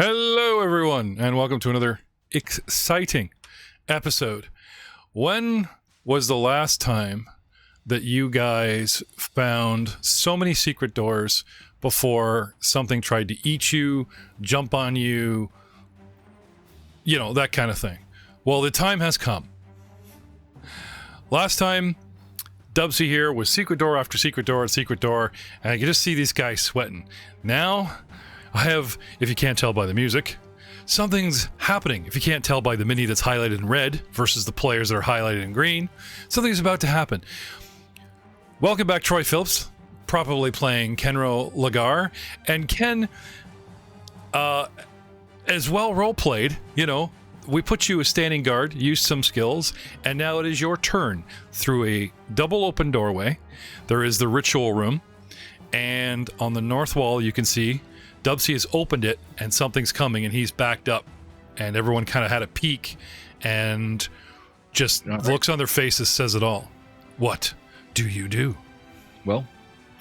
Hello, everyone, and welcome to another exciting episode. When was the last time that you guys found so many secret doors before something tried to eat you, jump on you, that kind of thing? Well, the time has come. Last time, Dubsy here was secret door after secret door and secret door, and I could just see these guys sweating. Now, I have, if you can't tell by the music, something's happening. If you can't tell by the mini that's highlighted in red versus the players that are highlighted in green, something's about to happen. Welcome back, Troy Phillips, probably playing Kenro Lagar, and Ken, as well role-played, we put you as standing guard, used some skills, and now it is your turn. Through a double open doorway, there is the ritual room, and on the north wall you can see Dubsy has opened it, and something's coming, and he's backed up, and everyone kind of had a peek, and just looks on their faces, says it all. What do you do? Well,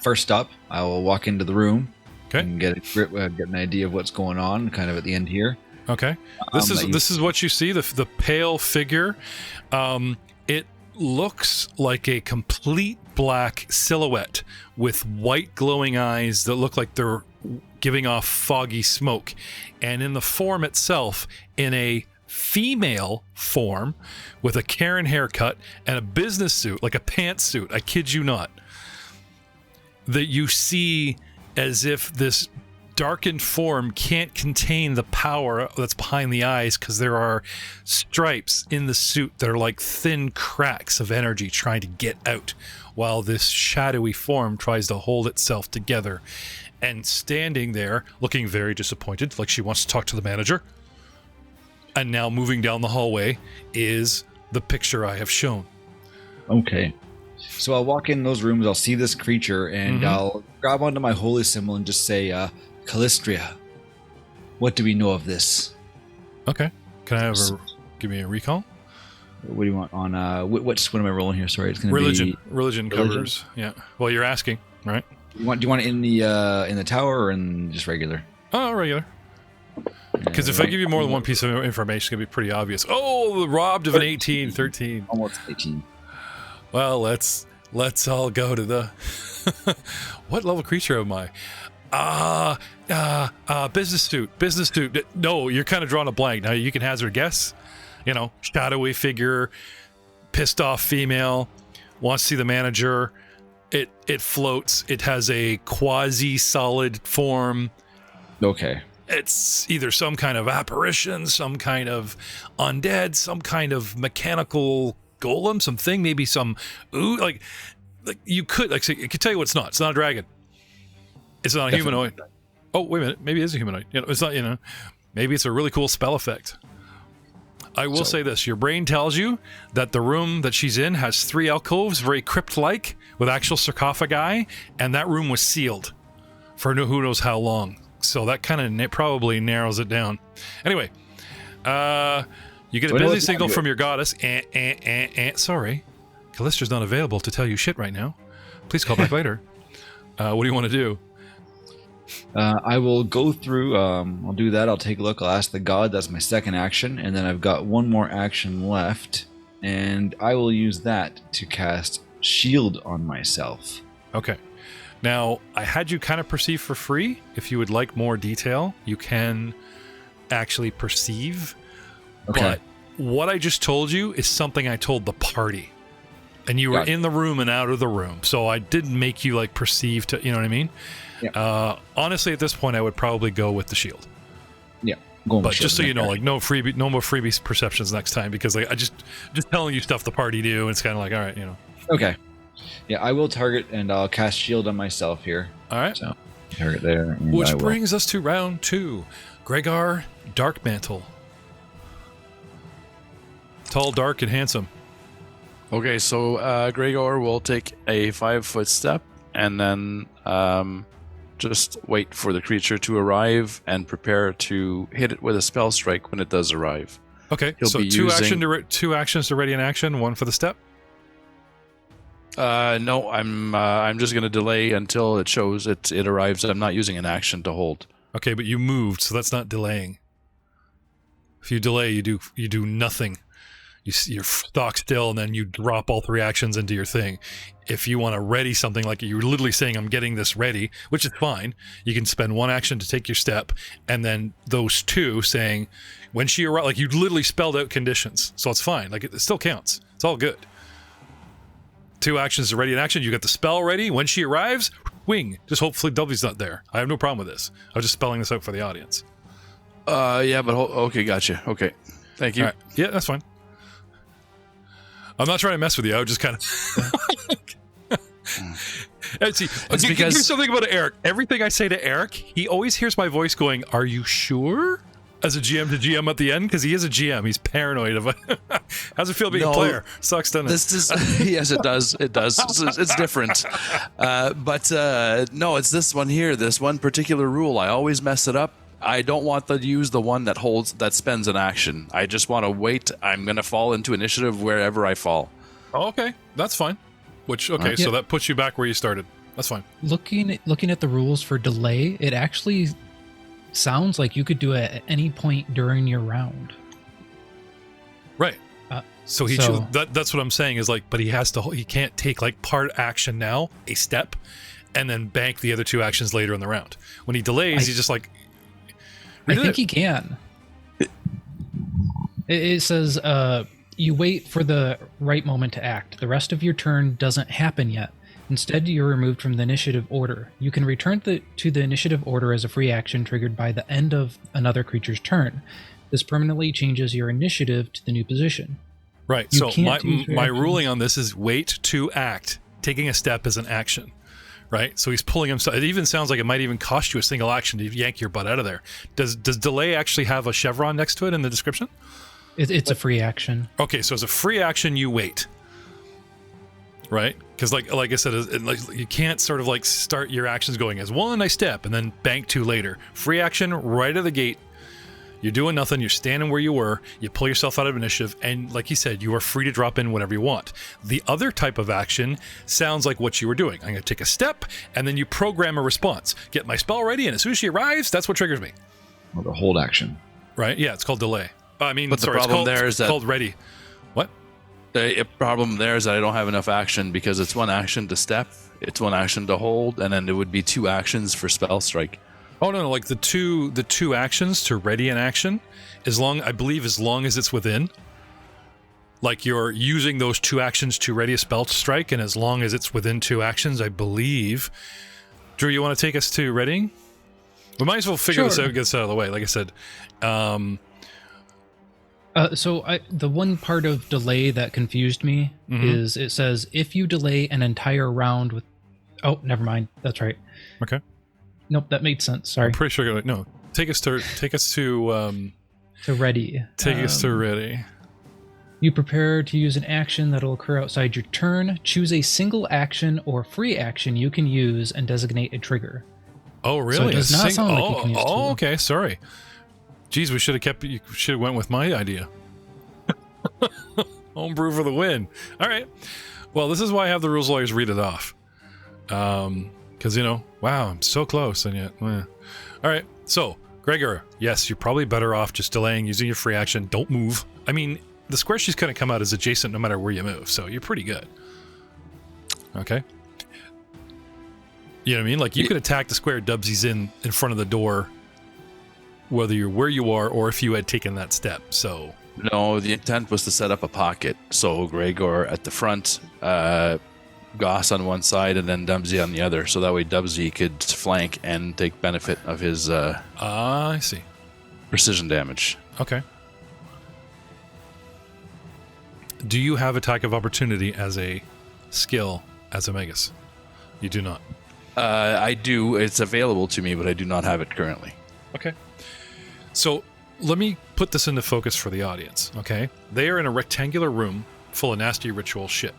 first up, I will walk into the room and get an idea of what's going on, kind of at the end here. Okay, this is what you see, the pale figure. It looks like a complete black silhouette with white glowing eyes that look like they're giving off foggy smoke, and in the form itself, in a female form with a Karen haircut and a business suit, like a pantsuit, I kid you not, that you see as if this darkened form can't contain the power that's behind the eyes, because there are stripes in the suit that are like thin cracks of energy trying to get out, while this shadowy form tries to hold itself together. And standing there, looking very disappointed, like she wants to talk to the manager. And now moving down the hallway is the picture I have shown. Okay. So I'll walk in those rooms, I'll see this creature, and I'll grab onto my holy symbol and just say, Callistria, what do we know of this? Okay. Can I give me a recall? What do you want on, what am I rolling here? Sorry, it's going to be... Religion covers, yeah. Well, you're asking, right? Do you want it in the tower or in just regular? Oh, regular. Because if I give you more than one piece of information, it's going to be pretty obvious. Oh, robbed of an 18, 13. Almost 18. Well, let's all go to the... What level creature am I? Business suit. No, you're kind of drawing a blank. Now you can hazard a guess. Shadowy figure, pissed off female, wants to see the manager. It floats. It has a quasi-solid form. Okay. It's either some kind of apparition, some kind of undead, some kind of mechanical golem, something, maybe some like you could I could tell you what it's not. It's not a dragon. It's not a humanoid. Oh, wait a minute. Maybe it is a humanoid. It's not, maybe it's a really cool spell effect. I will say this. Your brain tells you that the room that she's in has 3 alcoves, very crypt-like, with actual sarcophagi, and that room was sealed for who knows how long. So that kind of probably narrows it down. Anyway, you get a busy signal from your goddess. Sorry, Callistra's not available to tell you shit right now. Please call back later. What do you want to do? I will go through, I'll do that, I'll take a look, I'll ask the god, that's my second action, and then I've got one more action left, and I will use that to cast Shield on myself. Okay. Now, I had you kind of perceive for free. If you would like more detail, you can actually perceive. Okay. But what I just told you is something I told the party. And you were in the room and out of the room, so I didn't make you perceive to, you know what I mean? Yeah. Honestly, at this point, I would probably go with the shield. Yeah. But just so you know, no more freebie perceptions next time, because I just telling you stuff the party do, and it's kind of all right, Okay. Yeah, I will target, and I'll cast shield on myself here. All right. So target there. Which brings us to round 2. Gregor Darkmantle. Tall, dark, and handsome. Okay, so Gregor will take a 5-foot step, and then just wait for the creature to arrive and prepare to hit it with a spell strike when it does arrive. Okay, so two actions to ready an action, one for the step? No, I'm just going to delay until it shows it arrives. I'm not using an action to hold. Okay, but you moved, so that's not delaying. If you delay, you do nothing. You're stock still, and then you drop all 3 actions into your thing. If you want to ready something, like you're literally saying, I'm getting this ready, which is fine. You can spend 1 action to take your step, and then those 2 saying, when she arrives, like you literally spelled out conditions, so it's fine. Like it still counts. It's all good. 2 actions to ready an action. You got the spell ready. When she arrives, wing. Just hopefully W's not there. I have no problem with this. I was just spelling this out for the audience. Yeah, but okay, gotcha. Okay, thank you. All right. Yeah, that's fine. I'm not trying to mess with you. I was just kind of. And see, here's something about Eric. Everything I say to Eric, he always hears my voice going, "Are you sure?" As a GM to GM at the end, because he is a GM. He's paranoid of it. How's it feel being a player? Sucks, doesn't it? This is yes, it does. It does. It's different. But no, it's this one here. This one particular rule. I always mess it up. I don't want to use the one that spends an action. I just want to wait. I'm going to fall into initiative wherever I fall. Oh, okay, that's fine. So that puts you back where you started. That's fine. Looking at the rules for delay, it actually sounds like you could do it at any point during your round. Right. So that's what I'm saying is like, but he can't take like part action now, a step, and then bank the other 2 actions later in the round. When he delays, he's just like. I think he can. It says you wait for the right moment to act. The rest of your turn doesn't happen yet. Instead, you're removed from the initiative order. You can return to the initiative order as a free action triggered by the end of another creature's turn. This permanently changes your initiative to the new position. Right. So my ruling on this is wait to act. Taking a step is an action. Right, so he's pulling himself. It even sounds like it might even cost you a single action to yank your butt out of there. Does delay actually have a chevron next to it in the description? It's a free action. Okay, so as a free action, you wait. Right, because like I said, you can't sort of like start your actions going as 1, I step, and then bank 2 later. Free action right out of the gate. You're doing nothing. You're standing where you were. You pull yourself out of initiative, and like you said, you are free to drop in whatever you want. The other type of action sounds like what you were doing. I'm going to take a step, and then you program a response. Get my spell ready, and as soon as she arrives, that's what triggers me. Or the hold action. Right? Yeah, it's called delay. But the problem there is that it's called ready. What? The problem there is that I don't have enough action because it's 1 action to step, it's 1 action to hold, and then it would be 2 actions for spell strike. Oh no! Like the two actions to ready an action, as long as it's within. Like you're using those 2 actions to ready a spell to strike, and as long as it's within 2 actions, I believe. Drew, you want to take us to readying? We might as well figure this out, get this out of the way. Like I said, the one part of delay that confused me is it says if you delay an entire round with. Oh, never mind. That's right. Okay. Nope, that made sense. Sorry. I'm pretty sure. No, take us to to ready. Take us to ready. You prepare to use an action that will occur outside your turn. Choose a single action or free action you can use and designate a trigger. Oh, really? So it does not sound like you can use two. Okay. Sorry. Geez, we should have went with my idea. Homebrew for the win. All right. Well, this is why I have the rules lawyers read it off. Because, wow, I'm so close, and yet... All right, so, Gregor, yes, you're probably better off just delaying, using your free action. Don't move. I mean, the square she's going to come out as adjacent no matter where you move, so you're pretty good. Okay? You know what I mean? Like, you could attack the square Dubsy's in front of the door, whether you're where you are or if you had taken that step, so... No, the intent was to set up a pocket, so Gregor at the front... Goss on one side and then Dubsy on the other, so that way Dubsy could flank and take benefit of his I see. Precision damage. Okay. Do you have attack of opportunity as a skill as a Magus? You do not. I do. It's available to me, but I do not have it currently. Okay. So let me put this into focus for the audience, okay? They are in a rectangular room full of nasty ritual shit.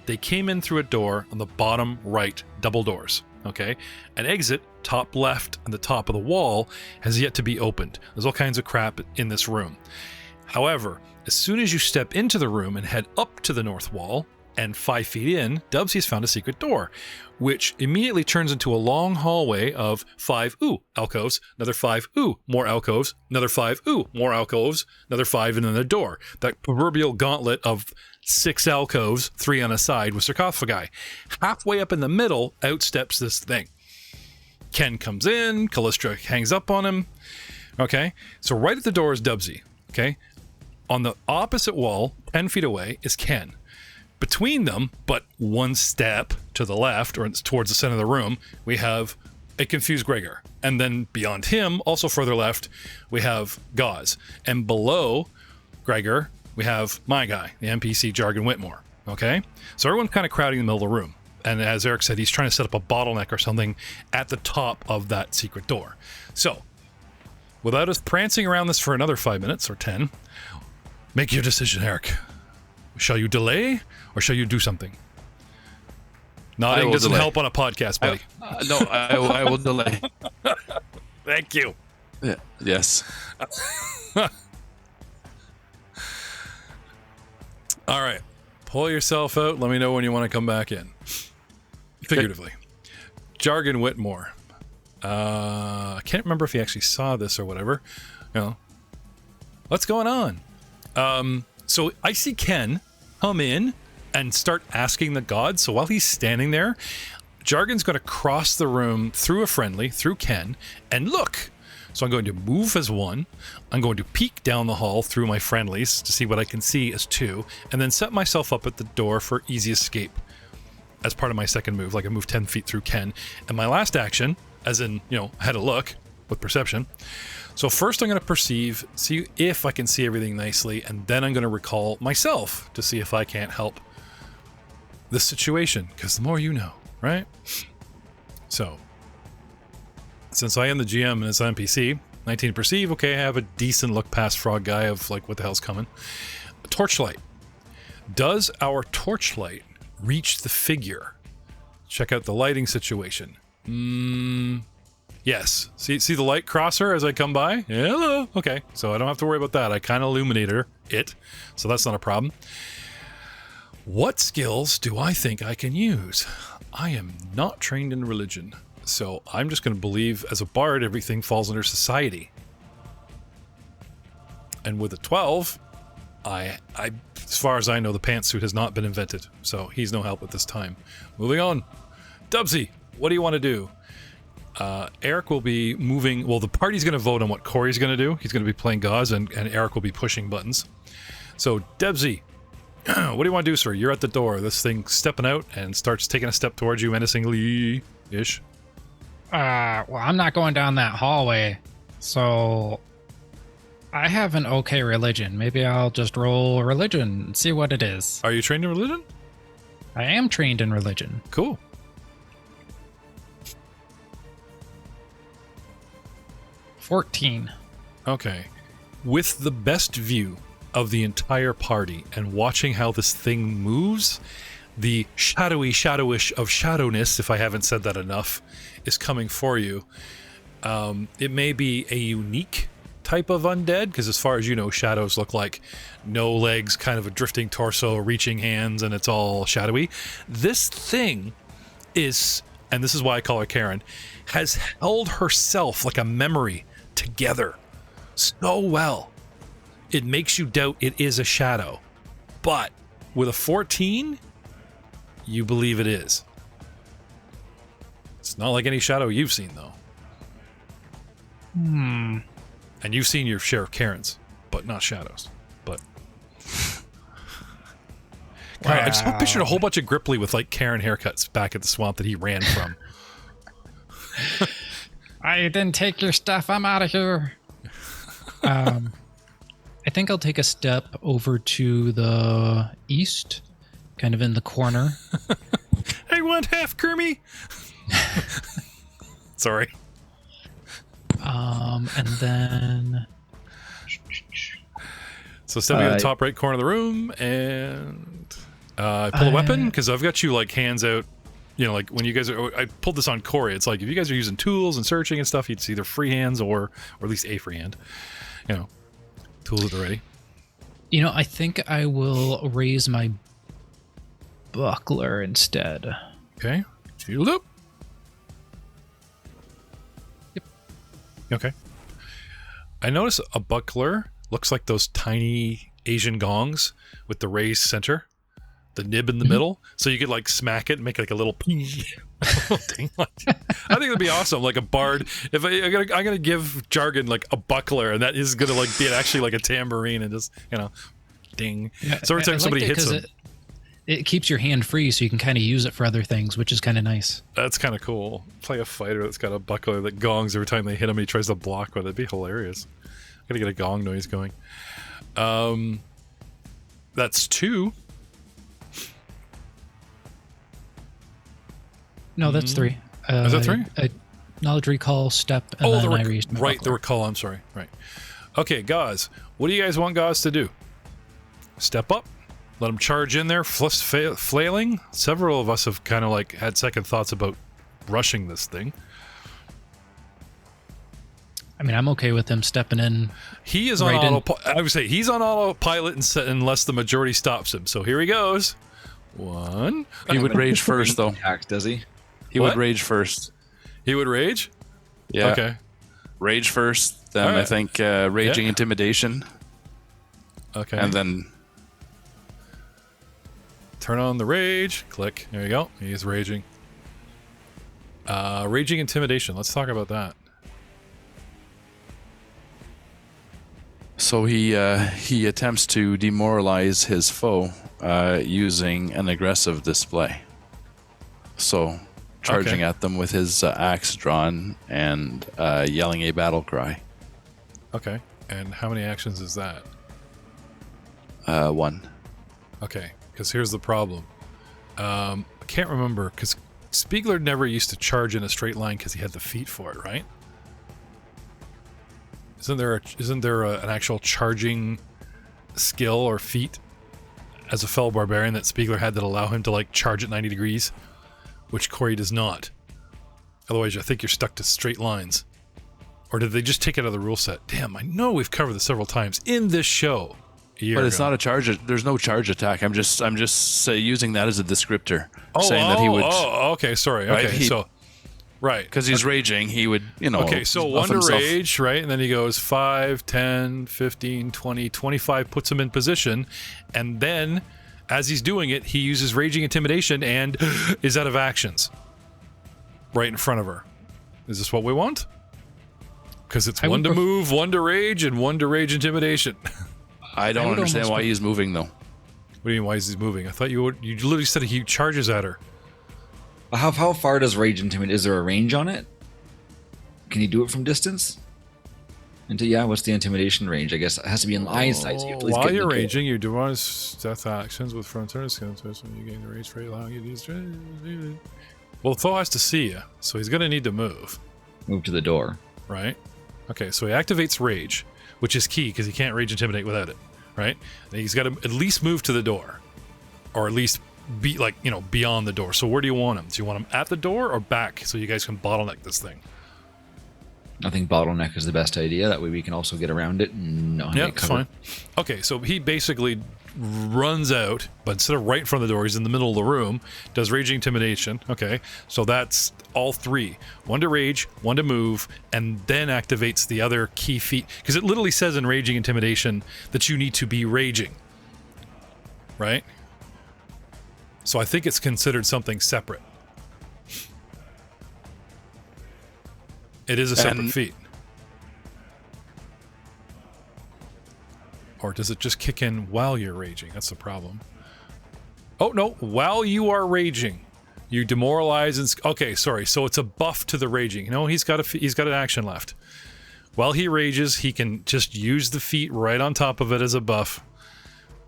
They came in through a door on the bottom right, double doors, okay? An exit, top left, and the top of the wall has yet to be opened. There's all kinds of crap in this room. However, as soon as you step into the room and head up to the north wall, And 5 feet in, Dubsy has found a secret door, which immediately turns into a long hallway of 5, alcoves, another 5, more alcoves, another 5, more alcoves, another 5, and then a door. That proverbial gauntlet of 6 alcoves, 3 on a side with sarcophagi. Halfway up in the middle, out steps this thing. Ken comes in, Callistra hangs up on him. Okay, so right at the door is Dubsy. Okay, on the opposite wall, 10 feet away, is Ken. Between them, but one step to the left, or towards the center of the room, we have a confused Gregor. And then beyond him, also further left, we have Gauze. And below Gregor, we have my guy, the NPC Jargon Whitmore. Okay? So everyone's kind of crowding in the middle of the room. And as Eric said, he's trying to set up a bottleneck or something at the top of that secret door. So, without us prancing around this for another 5 minutes or 10, make your decision, Eric. Shall you delay, or shall you do something? Nodding doesn't help on a podcast, buddy. I will delay. Thank you. Yeah. Yes. All right. Pull yourself out. Let me know when you want to come back in. Figuratively. Jargon Whitmore. I can't remember if he actually saw this or whatever. You know, what's going on? So I see Ken come in and start asking the gods. So while he's standing there, Jargon's going to cross the room through a friendly, through Ken, and look. So I'm going to move as 1. I'm going to peek down the hall through my friendlies to see what I can see as 2, and then set myself up at the door for easy escape as part of my second move. Like I move 10 feet through Ken. And my last action, as in, I had a look with perception. So first I'm going to perceive, see if I can see everything nicely, and then I'm going to recall myself to see if I can't help this situation, because the more you know, right? So, since I am the GM and it's NPC, 19 perceive, okay, I have a decent look past Frog Guy of like, what the hell's coming? Torchlight. Does our torchlight reach the figure? Check out the lighting situation. Yes. See the light crosser as I come by? Hello. Okay. So I don't have to worry about that. I kind of illuminate it. So that's not a problem. What skills do I think I can use? I am not trained in religion. So I'm just going to believe as a bard, everything falls under society. And with a 12, I as far as I know, the pantsuit has not been invented. So he's no help at this time. Moving on. Dubsy, what do you want to do? Eric will be moving. Well, the party's going to vote on what Corey's going to do. He's going to be playing Gauze, and Eric will be pushing buttons. So, Debsy, what do you want to do, sir? You're at the door. This thing stepping out and starts taking a step towards you menacingly-ish. Well, I'm not going down that hallway, so I have an okay religion. Maybe I'll just roll religion and see what it is. Are you trained in religion? I am trained in religion. Cool. 14. Okay. With the best view of the entire party and watching how this thing moves, the shadowish of shadowness, if I haven't said that enough, is coming for you. It may be a unique type of undead, because as far as you know, shadows look like no legs, kind of a drifting torso, reaching hands, and it's all shadowy. This thing is, and this is why I call her Karen, has held herself like a memory together so well. It makes you doubt it is a shadow. But with a 14, you believe it is. It's not like any shadow you've seen, though. And you've seen your share of Karens, but not shadows. But God, I just pictured a whole bunch of Gripply with like Karen haircuts back at the swamp that he ran from. I didn't take your stuff. I'm out of here. I think I'll take a step over to the east, kind of in the corner. I want half Kermie. Sorry. And then... So stepping in the top right corner of the room, and I pull a weapon, because I've got you like hands out. You know, like when you guys are, I pulled this on Corey. It's like if you guys are using tools and searching and stuff, it's either free hands or at least a free hand. You know, tools at the ready. You know, I think I will raise my buckler instead. Okay. Shield up. Yep. Okay. I notice a buckler looks like those tiny Asian gongs with the raised center, the nib in the middle, so you could like smack it and make like a little ping thing. I think it'd be awesome, like a bard. If I'm gonna give Jargon like a buckler, and that is gonna like be actually like a tambourine and just ding. Yeah, so every time somebody hits him, it keeps your hand free, so you can kind of use it for other things, which is kind of nice. That's kind of cool. Play a fighter that's got a buckler that gongs every time they hit him. And he tries to block with it. It'd be hilarious. Gotta get a gong noise going. That's 2. No, that's 3. Is that 3? Knowledge recall, step, and then I raised my right, buckler. the recall. I'm sorry. Right. Okay, Gauze. What do you guys want Gauze to do? Step up. Let him charge in there, flailing. Several of us have kind of like had second thoughts about rushing this thing. I mean, I'm okay with him stepping in. He is on autopilot. I would say he's on autopilot unless the majority stops him. So here he goes. 1. He would rage first, though. Does he? He would rage first. He would rage? Yeah. Okay. Rage first, then I think raging intimidation. Okay. And then turn on the rage. Click. There you go. He is raging. Raging intimidation. Let's talk about that. So he attempts to demoralize his foe using an aggressive display. So charging at them with his axe drawn and yelling a battle cry. Okay. And how many actions is that? 1. Okay. Because here's the problem. I can't remember because Spiegler never used to charge in a straight line because he had the feet for it, right? Isn't there an actual charging skill or feat as a fellow barbarian that Spiegler had that allow him to like charge at 90 degrees, which Corey does not? Otherwise, I think you're stuck to straight lines. Or did they just take it out of the rule set? Damn, I know we've covered this several times in this show. But it's not a charge. There's no charge attack. I'm just using that as a descriptor, saying that he would. Oh, okay, sorry. Right? Okay, right. Because he's raging, he would, Okay, so 1 to rage, right? And then he goes 5, 10, 15, 20, 25, puts him in position. And then, as he's doing it, he uses raging intimidation and is out of actions. Right in front of her. Is this what we want? Because it's 1 to move, 1 to rage, and 1 to rage intimidation. I don't understand why he's moving, though. What do you mean, why is he moving? I thought you literally said he charges at her. How far does rage intimidate? Is there a range on it? Can you do it from distance? What's the intimidation range? I guess it has to be in eyesight. So while you're raging, you do one death actions with front turn skills, so you gain the rage rate allowing you to use. Well, the foe has to see you, so he's going to need to move. Move to the door. Right? Okay, so he activates rage, which is key because he can't rage intimidate without it. Right? And he's got to at least move to the door, or at least be beyond the door. So where do you want him? Do you want him at the door or back so you guys can bottleneck this thing? I think bottleneck is the best idea. That way we can also get around it and it's fine. Okay, so he basically runs out, but instead of right in front of the door, he's in the middle of the room, does raging intimidation. Okay, so that's all 3. 1 to rage, 1 to move, and then activates the other key feat. Because it literally says in raging intimidation that you need to be raging. Right? So I think it's considered something separate. It is a separate feat. Or does it just kick in while you're raging? That's the problem. Oh, no. While you are raging, you demoralize and... Okay, sorry. So it's a buff to the raging. He's got an action left. While he rages, he can just use the feat right on top of it as a buff.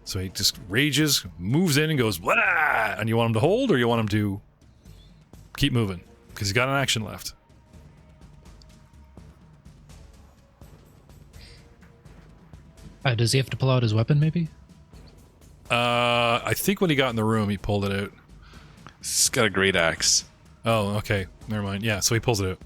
So he just rages, moves in, and goes, blah! And you want him to hold, or you want him to keep moving? Because he's got an action left. Does he have to pull out his weapon, maybe? I think when he got in the room, he pulled it out. He's got a great axe. Oh, okay. Never mind. Yeah, so he pulls it out.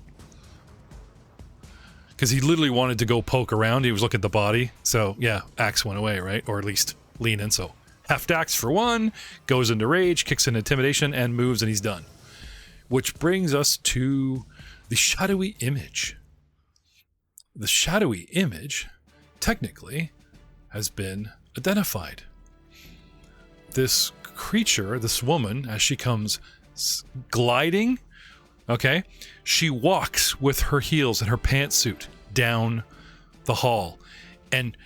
Because he literally wanted to go poke around. He was looking at the body. So, yeah, axe went away, right? Or at least lean in, so heft axe for 1, goes into rage, kicks in intimidation, and moves, and he's done. Which brings us to the shadowy image. The shadowy image, technically, has been identified. This creature, this woman, as she comes gliding, okay, she walks with her heels and her pantsuit down the hall, and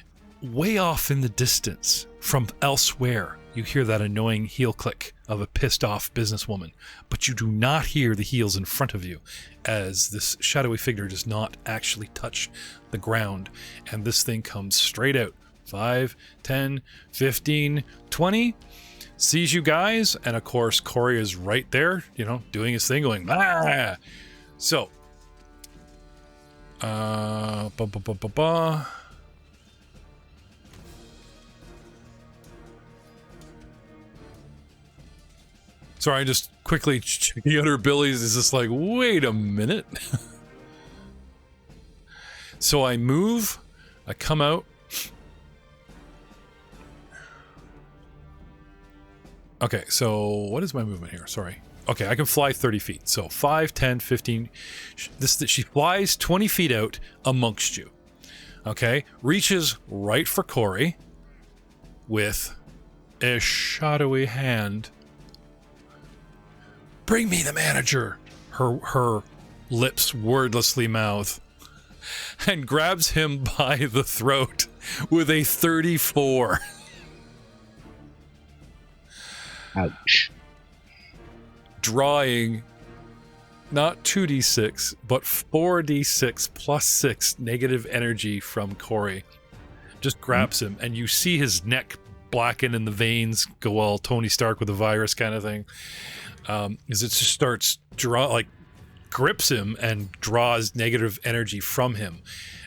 way off in the distance from elsewhere, you hear that annoying heel click of a pissed off businesswoman, but you do not hear the heels in front of you, as this shadowy figure does not actually touch the ground, and this thing comes straight out. 5, 10, 15, 20, sees you guys, and of course Corey is right there, you know, doing his thing, going ah. So sorry, I just quickly checking out her abilities. Is just like, wait a minute. So I move, I come out. Okay, so what is my movement here? Sorry. Okay, I can fly 30 feet. So 5, 10, 15. She flies 20 feet out amongst you. Okay, reaches right for Corey with a shadowy hand. Bring me the manager, her lips wordlessly mouth, and grabs him by the throat with a 34. Ouch. Drawing not 2d6, but 4d6 plus 6 negative energy from Corey. Just grabs him, and you see his neck blacken and the veins go all Tony Stark with a virus kind of thing. As it just starts grips him and draws negative energy from him.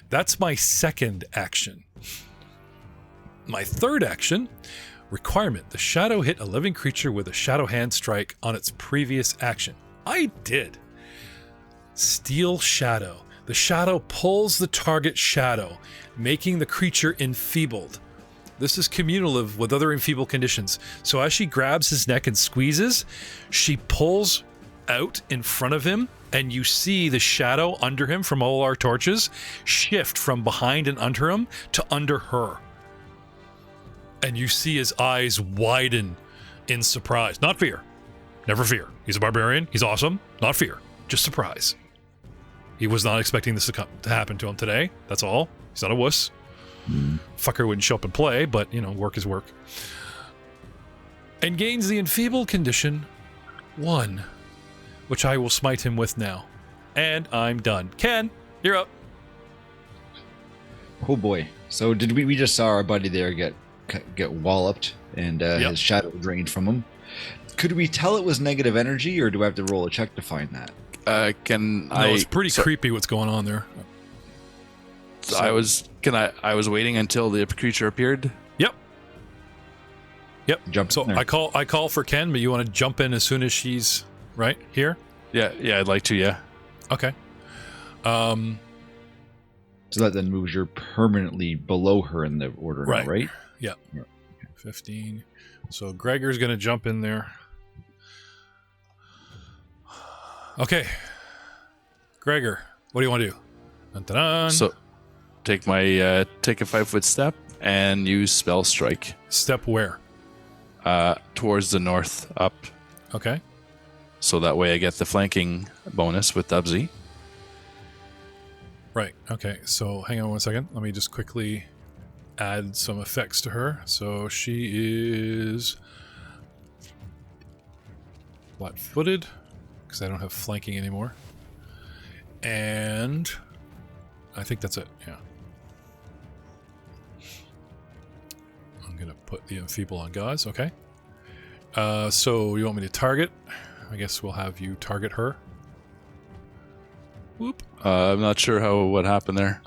That's my second action. My third action, requirement: the shadow hit a living creature with a shadow hand strike on its previous action. I did. Steal shadow. The shadow pulls the target shadow, making the creature enfeebled. This is cumulative with other enfeebled conditions. So as she grabs his neck and squeezes, she pulls out in front of him, and you see the shadow under him from all our torches shift from behind and under him to under her. And you see his eyes widen in surprise. Not fear. Never fear. He's a barbarian. He's awesome. Not fear. Just surprise. He was not expecting this to happen to him today. That's all. He's not a wuss. Fucker wouldn't show up and play, but, you know, work is work. And gains the enfeebled condition 1, which I will smite him with now. And I'm done. Ken, you're up. Oh boy. So did we just saw our buddy there get walloped and his shadow drained from him. Could we tell it was negative energy, or do I have to roll a check to find that? It's pretty creepy what's going on there. So I was waiting until the creature appeared. Yep. Jump so in there. I call for Ken, but you want to jump in as soon as she's right here? Yeah, I'd like to, yeah. Okay. So that then moves you permanently below her in the order now, right? Yeah. 15. So Gregor's going to jump in there. Okay. Gregor, what do you want to do? Dun-dun-dun. So take a 5-foot step and use spell strike. Step where? Towards the north up. Okay. So that way I get the flanking bonus with Dubsy. Right. Okay. So hang on one second. Let me just quickly add some effects to her. So she is flat-footed because I don't have flanking anymore. And I think that's it. Yeah. I'm going to put the enfeeble on Gauze. Okay. So you want me to target? I guess we'll have you target her. Whoop. I'm not sure what happened there.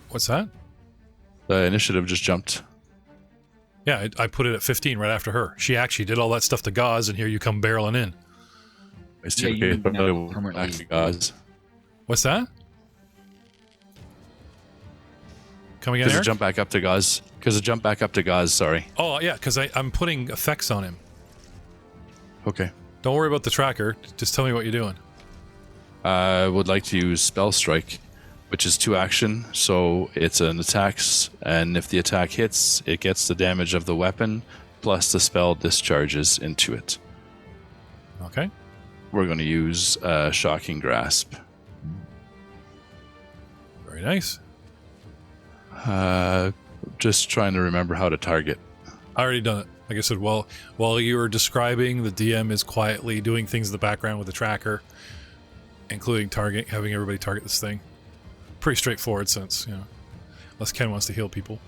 What's that? The initiative just jumped. Yeah, I put it at 15 right after her. She actually did all that stuff to Gauze, and here you come barreling in. It's Yeah, okay. you But now permanently- actually, guys. What's that? Coming in Because there? it jumped back up to Gauze. Sorry. Oh, yeah, because I'm putting effects on him. Okay. Don't worry about the tracker. Just tell me what you're doing. I would like to use Spell Strike, which is 2 action. So it's an attack, and if the attack hits, it gets the damage of the weapon, plus the spell discharges into it. Okay. We're going to use Shocking Grasp. Very nice. Just trying to remember how to target. I already done it. Like I said, while you were describing, the DM is quietly doing things in the background with the tracker, including having everybody target this thing. Pretty straightforward since, unless Ken wants to heal people.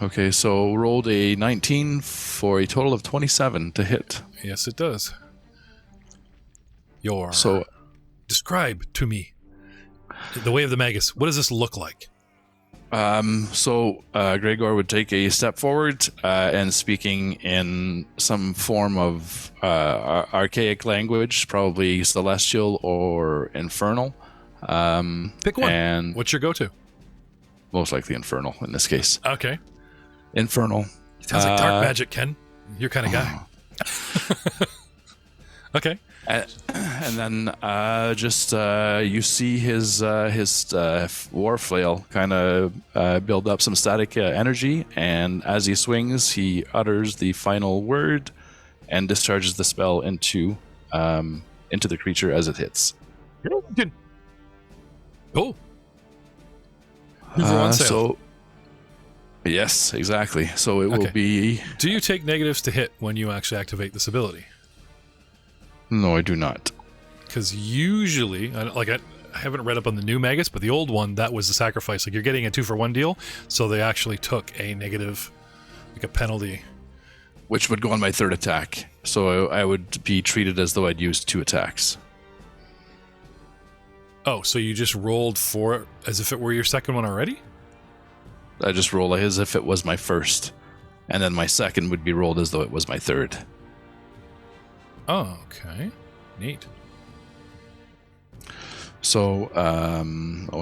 Okay, so rolled a 19 for a total of 27 to hit. Yes, it does. So, describe to me the way of the Magus. What does this look like? Gregor would take a step forward and speaking in some form of archaic language, probably celestial or infernal. Pick one. And what's your go-to? Most likely infernal in this case. Okay. Infernal. Sounds like dark magic, Ken. Your kind of guy. Okay. And then you see his war flail kind of build up some static energy, and as he swings, he utters the final word and discharges the spell into the creature as it hits. Cool. Two for one sale. Yes, exactly. So it will be... Do you take negatives to hit when you actually activate this ability? No, I do not. Because usually, I haven't read up on the new Magus, but the old one, that was the sacrifice. Like, you're getting a 2-for-1 deal, so they actually took a negative, like a penalty. Which would go on my third attack. So I would be treated as though I'd used 2 attacks. Oh, so you just rolled for it as if it were your second one already? I just roll as if it was my first. And then my second would be rolled as though it was my third. Oh, okay. Neat. So, oh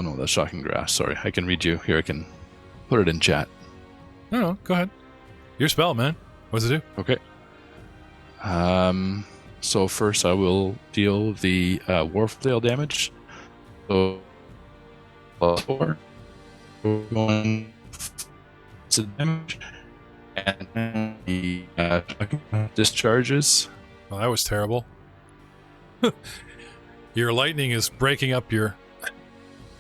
no, that's Shocking Grasp. Sorry, I can read you. Here, I can put it in chat. No, go ahead. Your spell, man. What does it do? Okay. So first I will deal the war flail damage. So, +4. Going to damage. And the discharges. Well, that was terrible. Your lightning is breaking up your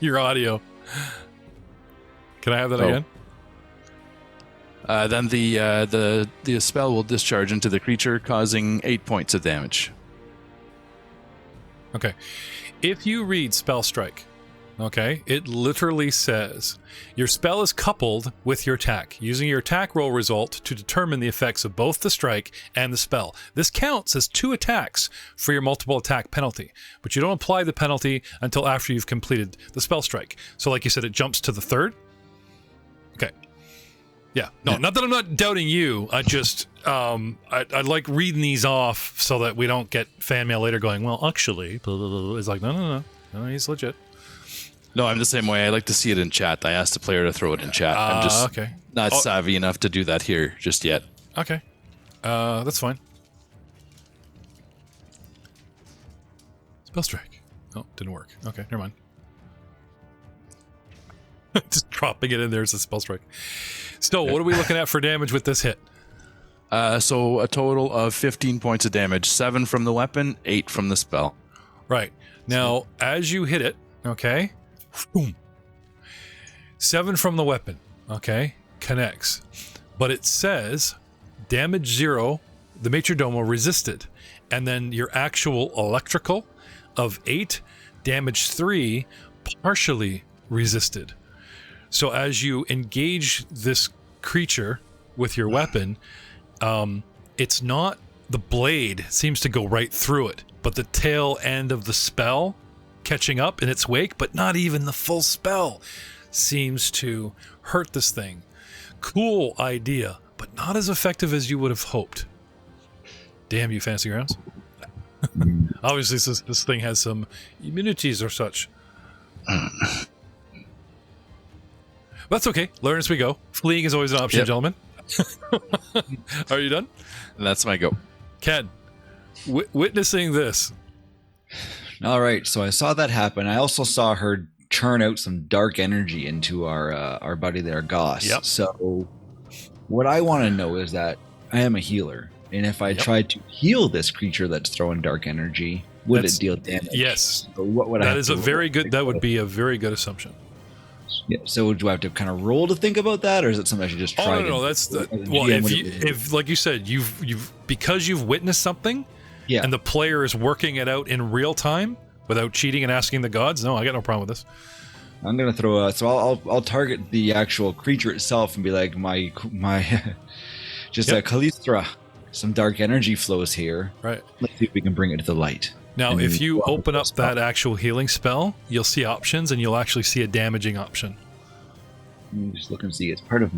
audio. Can I have that again? Then the spell will discharge into the creature, causing 8 points of damage. Okay. If you read Spell Strike, okay, it literally says your spell is coupled with your attack, using your attack roll result to determine the effects of both the strike and the spell. This counts as 2 attacks for your multiple attack penalty, but you don't apply the penalty until after you've completed the spell strike. So like you said, it jumps to the third. Okay. Yeah. No, not that I'm not doubting you. I just, I like reading these off so that we don't get fan mail later going, well, actually, blah, blah, blah. It's like, no, he's legit. No, I'm the same way. I like to see it in chat. I asked the player to throw it in chat. I'm just not savvy enough to do that here just yet. Okay. That's fine. Spell Strike. Oh, didn't work. Okay, never mind. Just dropping it in there as a Spell Strike. So, what are we looking at for damage with this hit? So a total of 15 points of damage. 7 from the weapon, 8 from the spell. Right. Now, as you hit it, okay, boom. 7 from the weapon, okay, connects. But it says damage 0, the majordomo resisted. And then your actual electrical of 8, damage 3, partially resisted. So as you engage this creature with your weapon, it's not the blade seems to go right through it, but the tail end of the spell catching up in its wake, but not even the full spell seems to hurt this thing. Cool idea, but not as effective as you would have hoped. Damn you, Fantasy Grounds. Obviously, this thing has some immunities or such. That's okay. Learn as we go. Fleeing is always an option, gentlemen. Are you done? That's my go. Ken, witnessing this. All right, so I saw that happen. I also saw her churn out some dark energy into our buddy there, Goss. Yep. So what I want to know is that I am a healer, and if I tried to heal this creature that's throwing dark energy, would it deal damage? Yes. So what would I? That would be a very good assumption. Yeah. So do I have to kind of roll to think about that, or is it something I should just try? Oh no, that's if like you said, you've because you've witnessed something, and the player is working it out in real time without cheating and asking the gods. No, I got no problem with this. I'm gonna throw so I'll target the actual creature itself and be like my just a Kalistra. Some dark energy flows here. Right. Let's see if we can bring it to the light. Now, if you open up that actual healing spell, you'll see options, and you'll actually see a damaging option. Let me just look and see. It's part of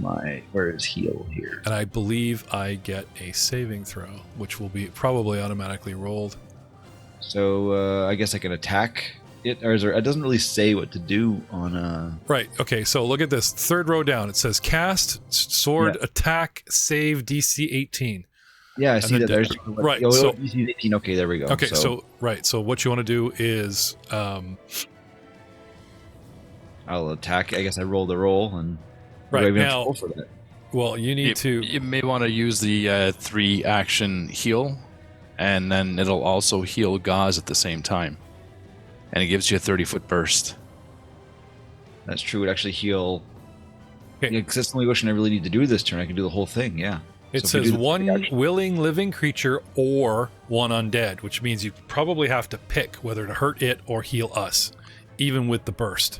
where is heal here? And I believe I get a saving throw, which will be probably automatically rolled. So I guess I can attack it, or it doesn't really say what to do on. Right. Okay. So look at this. Third row down. It says cast sword attack save DC 18. Yeah, I see that. There's right. So DC 18. Okay, there we go. Okay. So right. So what you want to do is I'll attack. I guess I roll the roll and right now. Roll for that? Well, you need to. You may want to use the 3-action heal, and then it'll also heal Gauze at the same time, and it gives you a 30-foot burst. That's true. It actually heal. Okay. Yeah, because that's the only motion I really need to do this turn. I can do the whole thing. Yeah. It says one willing living creature or one undead, which means you probably have to pick whether to hurt it or heal us, even with the burst.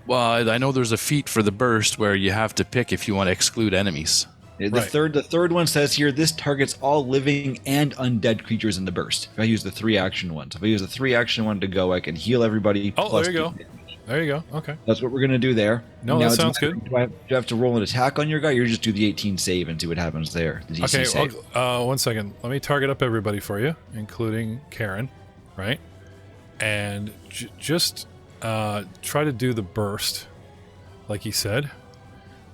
Well, I know there's a feat for the burst where you have to pick if you want to exclude enemies. The third one says here, this targets all living and undead creatures in the burst. If I use the 3-action one. So if I use the 3-action one to go, I can heal everybody. Oh, there you go. There you go. Okay. That's what we're going to do there. No, that sounds good. Do I have to roll an attack on your guy, or just do the 18 save and see what happens there? The DC save. 1 second. Let me target up everybody for you, including Karen, right? And just try to do the burst, like he said.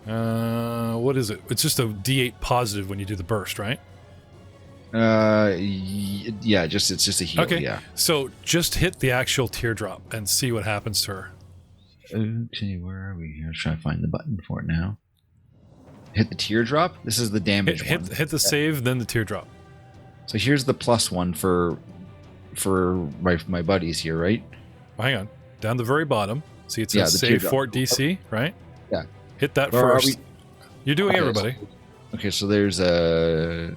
What is it? It's just a D8 positive when you do the burst, right? Yeah, it's just a heal. Okay. Yeah. So just hit the actual teardrop and see what happens to her. Okay, where are we here? Trying to find the button for it now. Hit the teardrop. This is the damage one. Hit the save, then the teardrop. So here's the +1 for my buddies here, right? Hang on. Down the very bottom. See, it says save fort DC, right? Yeah. Hit that first. You're doing everybody. So there's it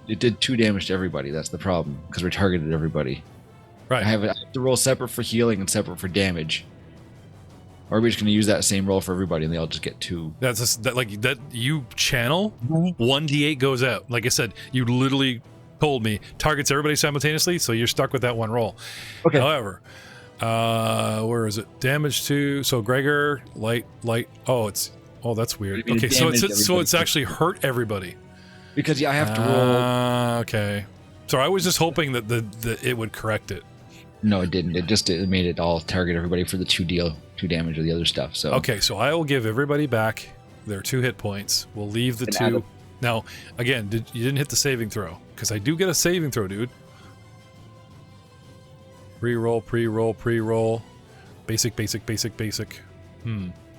did 2 damage to everybody. That's the problem, because we targeted everybody. Right. I have to roll separate for healing and separate for damage. Or are we just going to use that same roll for everybody and they all just get 2? That you channel 1d8 goes out. Like I said, you literally told me targets everybody simultaneously, so you're stuck with that one roll. Okay. However, where is it? Damage to Gregor light. Oh, that's weird. Okay, so it's actually hurt everybody. Because I have to roll. Okay. So I was just hoping that it would correct it. No, it didn't. It made it all target everybody for the 2 damage of the other stuff. So okay, so I will give everybody back their 2 hit points. We'll leave the 2. Now, again, you didn't hit the saving throw, because I do get a saving throw, dude. Pre-roll. Basic. It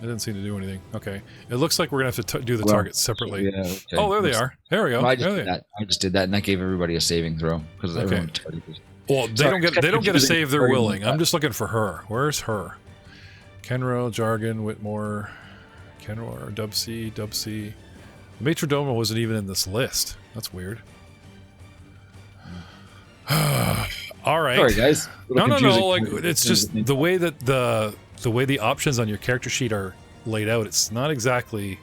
didn't seem to do anything. Okay. It looks like we're going to have to do the targets separately. Yeah, okay. Oh, there they are. There we go. I just did that, and that gave everybody a saving throw. Because everyone targeted. Well, they don't get a save they're willing. I'm just looking for her. Where's her? Kenro, Jargon, Whitmore, Kenro, Dubsy. Majordomo wasn't even in this list. That's weird. All right. Sorry, guys. No. Like, it's just the way that the options on your character sheet are laid out. It's not exactly,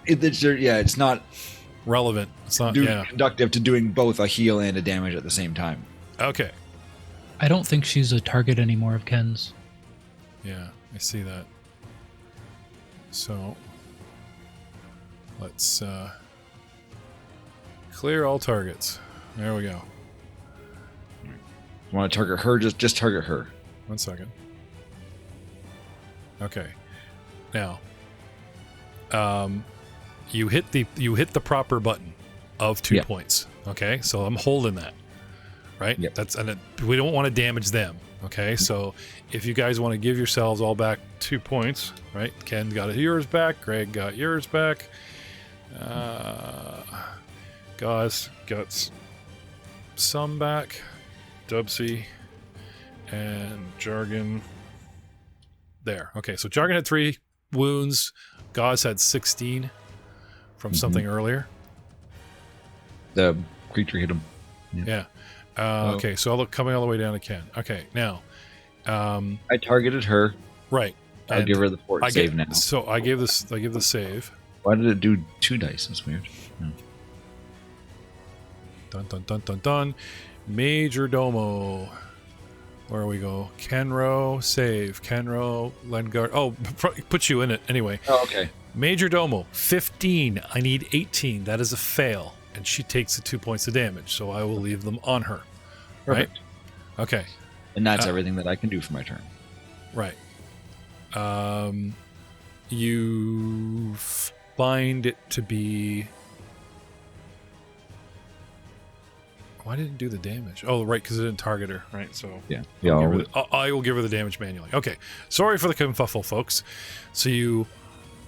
It's not relevant. It's not conductive to doing both a heal and a damage at the same time. Okay. I don't think she's a target anymore of Ken's. Yeah, I see that. So let's clear all targets. There we go. You want to target her? Just target her. 1 second. Okay. Now, you hit the proper button of 2 points. Okay, so I'm holding that. Right. Yep. We don't want to damage them. Okay, so if you guys want to give yourselves all back 2 points, right? Ken got yours back. Greg got yours back. Guys got some back. Dubsy and Jargon. There. Okay, so Jargon had 3 wounds. Gauze had 16 from something earlier. The creature hit him. Yeah. Okay, so I'll look coming all the way down to Ken. Okay, now. I targeted her. Right. I'll give her the fort save now. So I give the save. Why did it do 2 dice? That's weird. Dun dun dun dun dun. Majordomo. Where we go? Kenro, save. Kenro, Lengard. Oh, put you in it anyway. Oh, okay. Majordomo, 15. I need 18. That is a fail. And she takes the 2 points of damage, so I will leave them on her. Perfect. Right? Okay. And that's everything that I can do for my turn. Right. You find it to be... Why did it do the damage? Oh, right, because it didn't target her, right? So yeah. I will give her the damage manually. Okay. Sorry for the confuffle, folks. So you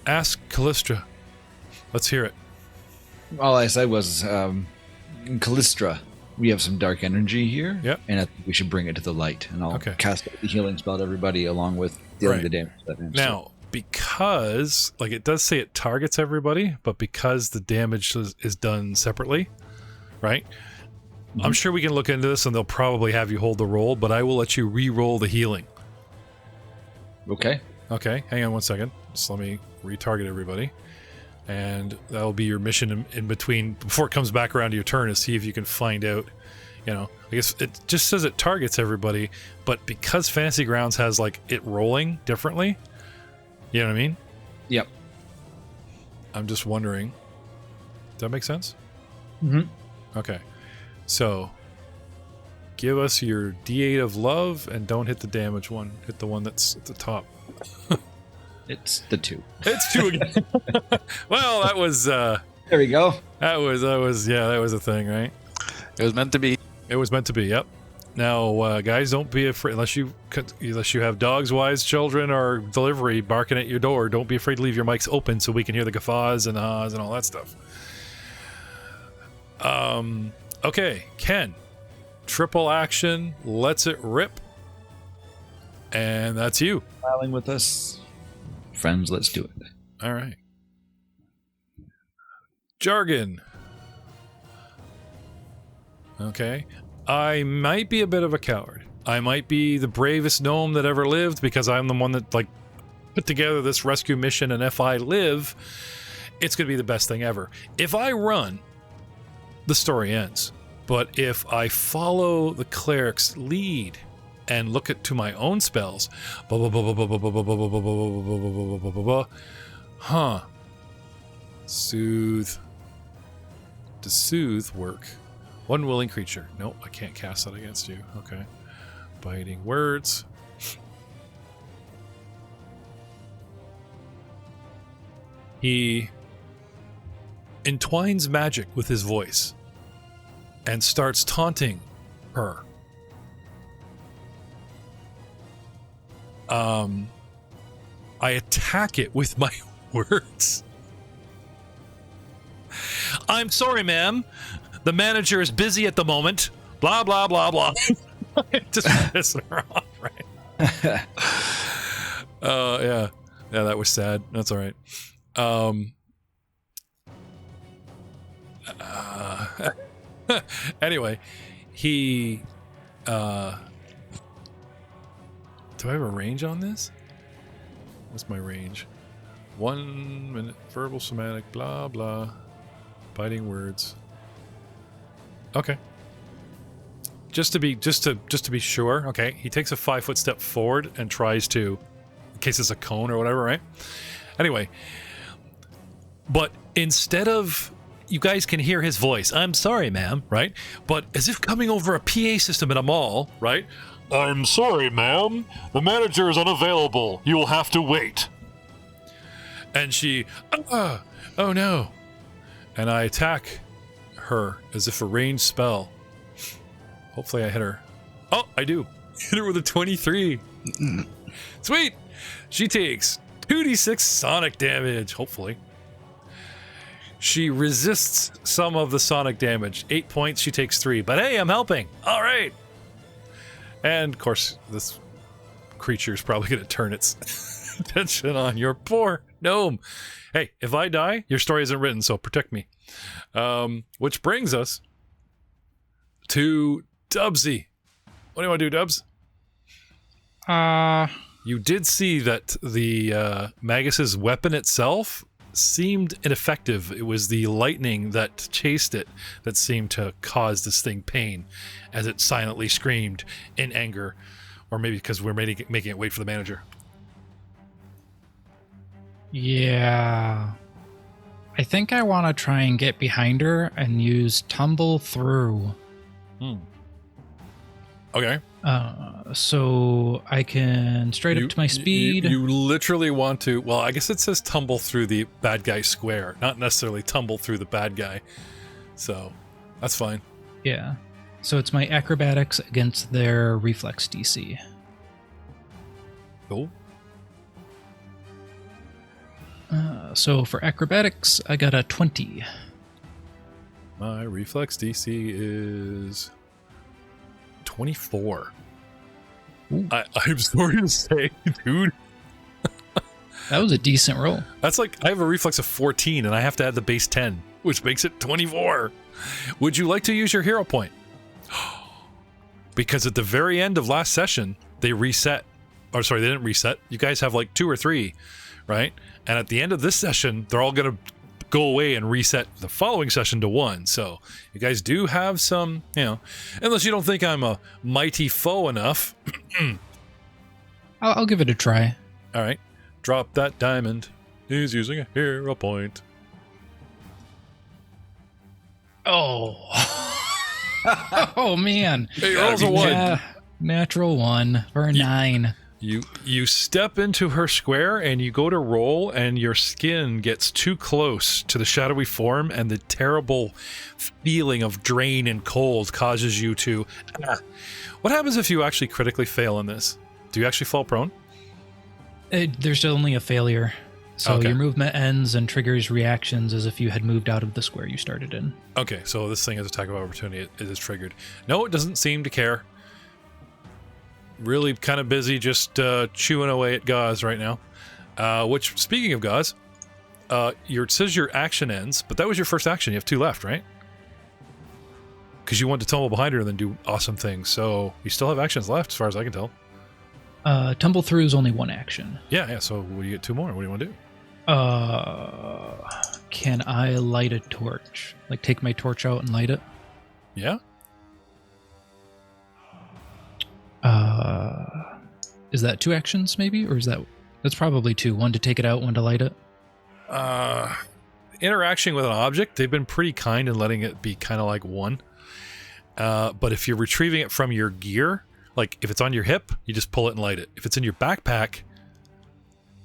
ask Callistra. Let's hear it. All I said was, Callistra, we have some dark energy here. Yep. And I think we should bring it to the light. And I'll cast the healing spell to everybody along with dealing the damage. Now, because, like, it does say it targets everybody, but because the damage is done separately, right? Mm-hmm. I'm sure we can look into this and they'll probably have you hold the roll, but I will let you re-roll the healing. Okay. Okay, hang on one second. Just let me retarget everybody. And that'll be your mission in between, before it comes back around to your turn, is see if you can find out, I guess it just says it targets everybody, but because Fantasy Grounds has, like, it rolling differently, you know what I mean? Yep. I'm just wondering, does that make sense? Mm-hmm. Okay. So, give us your D8 of love, and don't hit the damage one. Hit the one that's at the top. It's the 2. It's 2 again. Well, that was... there we go. That was a thing, right? It was meant to be. It was meant to be, yep. Now, guys, don't be afraid, unless you have dogs, wives, children, or delivery barking at your door, don't be afraid to leave your mics open so we can hear the guffaws and ahs and all that stuff. Okay, Ken. Triple action, lets it rip. And that's you. Smiling with us. Friends, let's do it. All right. Jargon. Okay. I might be a bit of a coward. I might be the bravest gnome that ever lived because I'm the one that, like, put together this rescue mission, and if I live, it's going to be the best thing ever. If I run, the story ends. But if I follow the cleric's lead and look to my own spells, soothe. Does soothe work? One willing creature. Nope, I can't cast that against you. Okay. Biting words. He entwines magic with his voice and starts taunting her. I attack it with my words. I'm sorry, ma'am. The manager is busy at the moment. Blah, blah, blah, blah. Just pissing her off, right? Yeah. Yeah, that was sad. That's all right. Anyway, he... do I have a range on this? What's my range? 1 minute. Verbal, somatic, blah, blah. Biting words. Okay. Just to be sure, okay, he takes a 5-foot step forward and tries to, in case it's a cone or whatever, right? Anyway, but instead of, you guys can hear his voice, I'm sorry, ma'am, right? But as if coming over a PA system at a mall, right? I'm sorry, ma'am. The manager is unavailable. You will have to wait. And she, oh no. And I attack her as if a ranged spell. Hopefully I hit her. Oh, I do. Hit her with a 23. Sweet. She takes 2d6 sonic damage, hopefully. She resists some of the sonic damage. 8 points, she takes 3. But hey, I'm helping. All right. And, of course, this creature is probably going to turn its attention on your poor gnome. Hey, if I die, your story isn't written, so protect me. Which brings us to Dubsy. What do you want to do, Dubs? You did see that the Magus's weapon itself seemed ineffective. It was the lightning that chased it that seemed to cause this thing pain as it silently screamed in anger. Or maybe because we're making it wait for the manager. Yeah. I think I want to try and get behind her and use tumble through. Okay. So I can straight up to my speed. You literally want to, well, I guess it says tumble through the bad guy square, not necessarily tumble through the bad guy. So that's fine. Yeah. So it's my acrobatics against their reflex DC. Cool. So for acrobatics, I got a 20. My reflex DC is 24. I'm sorry to say, dude. That was a decent roll. That's like, I have a reflex of 14 and I have to add the base 10, which makes it 24. Would you like to use your hero point? Because at the very end of last session, they reset. Or sorry, they didn't reset. You guys have like 2 or 3, right? And at the end of this session, they're all going to go away and reset the following session to 1. So you guys do have some, unless you don't think I'm a mighty foe enough. I'll give it a try. All right. Drop that diamond. He's using a hero point. Oh. Oh, man. Hey, rolls a 1. Yeah, natural 1 for a 9. You step into her square and you go to roll and your skin gets too close to the shadowy form and the terrible feeling of drain and cold causes you to... What happens if you actually critically fail in this? Do you actually fall prone? There's only a failure. So Okay. your movement ends and triggers reactions as if you had moved out of the square you started in. Okay, so this thing has attack of opportunity. It is triggered. No, it doesn't seem to care. Really kind of busy just chewing away at gauze right now. Which, speaking of gauze, it says your action ends, but that was your first action. You have 2 left, right? Because you want to tumble behind her and then do awesome things. So you still have actions left, as far as I can tell. Tumble through is only 1 action. Yeah. So what do you get 2 more? What do you want to do? Can I light a torch? Like take my torch out and light it? Yeah. Is that 2 actions maybe? Or is that's probably 2. 1 to take it out, 1 to light it? Interaction with an object, they've been pretty kind in letting it be kind of like 1. But if you're retrieving it from your gear, like if it's on your hip, you just pull it and light it. If it's in your backpack,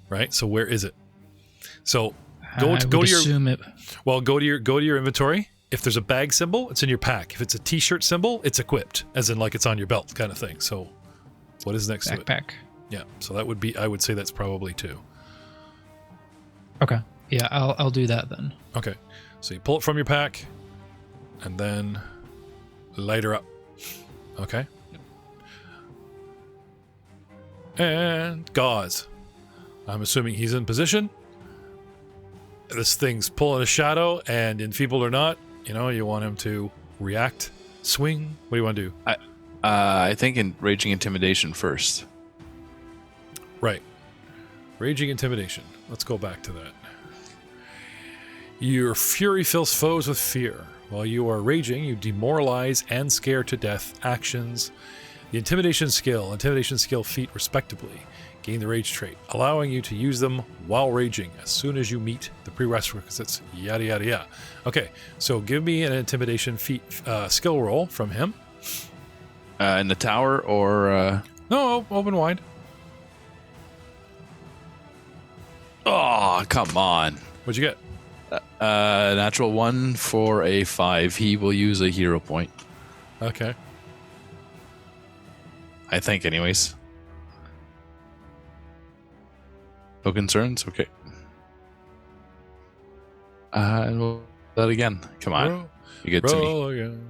right? So where is it? So go to your inventory. If there's a bag symbol, it's in your pack. If it's a t-shirt symbol, it's equipped, as in like it's on your belt kind of thing. So what is next to it? Backpack. Yeah, so that would be, I would say that's probably 2. Okay. Yeah, I'll do that then. Okay, so you pull it from your pack and then light her up. Okay. And gauze. I'm assuming he's in position. This thing's pulling a shadow, and enfeebled or not, you want him to react, swing. What do you want to do? I think in Raging Intimidation first. Right. Raging Intimidation. Let's go back to that. Your fury fills foes with fear. While you are raging, you demoralize and scare to death actions. The intimidation skill feat respectively gain the rage trait, allowing you to use them while raging as soon as you meet the prerequisites, yada yada yada. Okay, so give me an intimidation feat skill roll from him. In the tower or... No, open wide. Oh, come on. What'd you get? Natural 1 for a 5. He will use a hero point. Okay. I think, anyways. No concerns? Okay. And we'll do that again. Come on. You get to me. Again.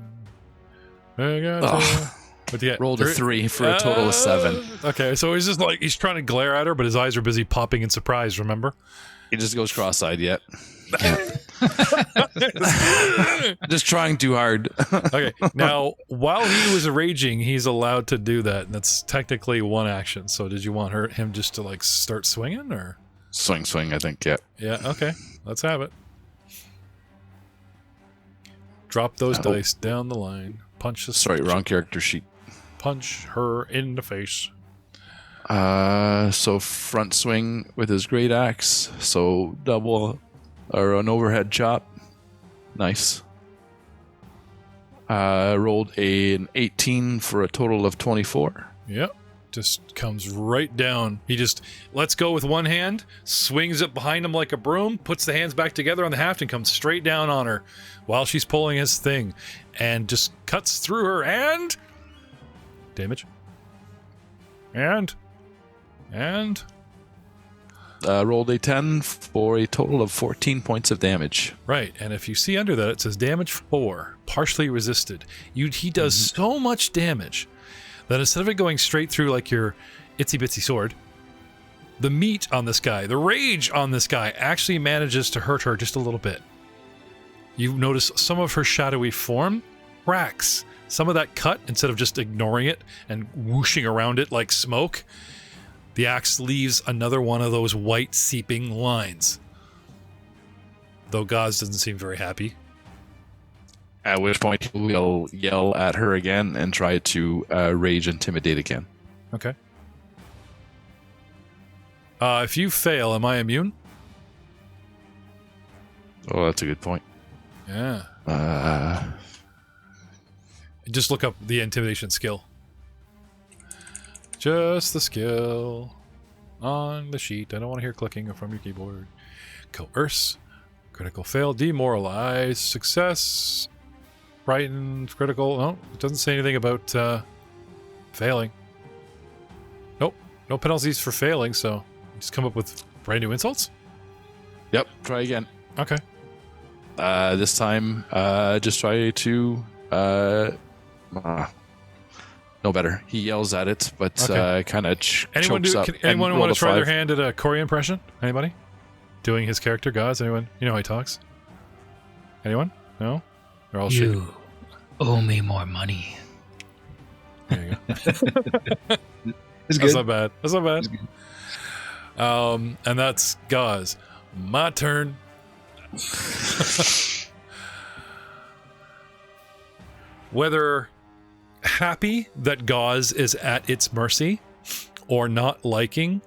I got What'd you get? Rolled a 3 for a total of 7. Okay, so he's just like, he's trying to glare at her, but his eyes are busy popping in surprise, remember? He just goes cross-eyed yet. Just trying too hard. Okay, now, while he was raging, he's allowed to do that, and that's technically one action. So did you want him just to, like, start swinging, or? Swing, I think, yeah. Yeah, okay, let's have it. Drop those dice down the line. Punch the... Sorry, wrong character sheet. Punch her in the face. So front swing with his great axe. So double or an overhead chop. Nice. Rolled an 18 for a total of 24. Yep. Just comes right down. He just lets go with one hand, swings it behind him like a broom, puts the hands back together on the haft, and comes straight down on her while she's pulling his thing, and just cuts through her and damage. And rolled a 10 for a total of 14 points of damage. Right, and if you see under that, it says damage 4, partially resisted. He does so much damage that instead of it going straight through like your itsy bitsy sword, the meat on this guy, the rage on this guy, actually manages to hurt her just a little bit. You notice some of her shadowy form cracks. Some of that cut, instead of just ignoring it and whooshing around it like smoke, the axe leaves another one of those white seeping lines. Though Gaz doesn't seem very happy. At which point he'll yell at her again and try to rage intimidate again. Okay. If you fail, am I immune? Oh, that's a good point. Yeah. Just look up the intimidation skill. Just the skill on the sheet. I don't want to hear clicking from your keyboard. Coerce. Critical fail. Demoralize. Success. Frightened. Critical. No, it doesn't say anything about failing. Nope. No penalties for failing, so just come up with brand new insults? Yep. Try again. Okay. This time, just try to... no better. He yells at it, but kind of chokes up. Anyone want to try their hand at a Corey impression? Anybody? Doing his character, guys? Anyone? You know how he talks? Anyone? No? They're all shit. You owe me more money. There you go. It's good. That's not bad. That's not bad. And that's Gaz. My turn. Whether happy that Gaz is at its mercy or not liking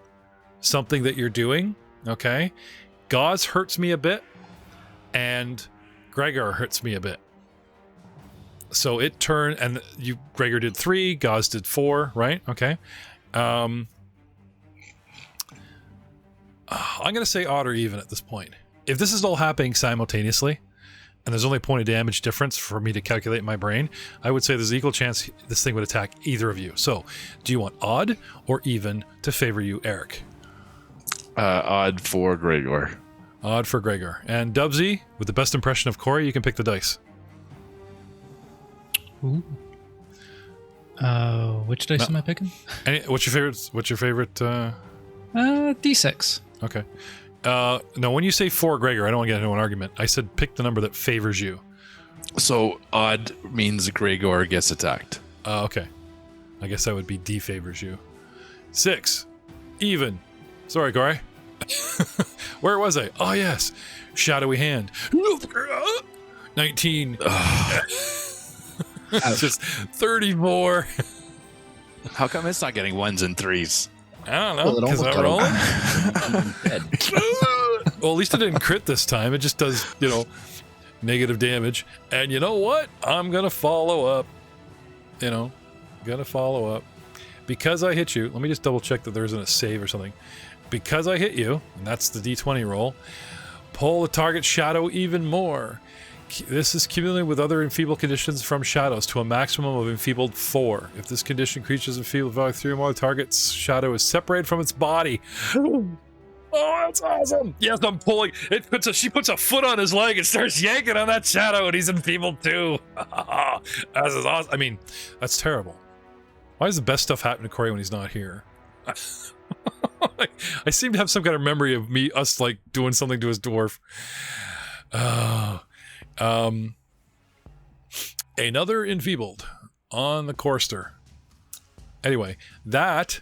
something that you're doing, okay? Gaz hurts me a bit and Gregor hurts me a bit. So it turned, and Gregor did 3, Gaz did 4, right? Okay. I'm going to say odd or even at this point. If this is all happening simultaneously, and there's only a point of damage difference for me to calculate in my brain, I would say there's an equal chance this thing would attack either of you. So, do you want odd or even to favor you, Eric? Odd for Gregor. Odd for Gregor. And Dubsy, with the best impression of Corey, you can pick the dice. Ooh. Which dice am I picking? What's your favorite? D6. Okay. No, when you say for Gregor, I don't want to get into an argument. I said pick the number that favors you. So odd means Gregor gets attacked. Okay. I guess that would be D favors you. 6. Even. Sorry, Corey. Where was I? Oh, yes. Shadowy hand. 19. Just 34. How come it's not getting 1s and 3s? I don't know, because I rolled. Well, at least it didn't crit this time. It just does, negative damage. And you know what? I'm going to follow up. Gonna follow up. Because I hit you, let me just double check that there isn't a save or something. Because I hit you, and that's the d20 roll, pull the target shadow even more. This is cumulative with other enfeebled conditions from shadows to a maximum of enfeebled 4. If this condition creatures enfeebled by 3 or more, the target's shadow is separated from its body. Oh, that's awesome! Yes, I'm pulling. She puts a foot on his leg and starts yanking on that shadow, and he's enfeebled too. That's awesome. I mean, that's terrible. Why does the best stuff happen to Corey when he's not here? I seem to have some kind of memory of us like doing something to his dwarf. Another enfeebled on the Corster. Anyway, that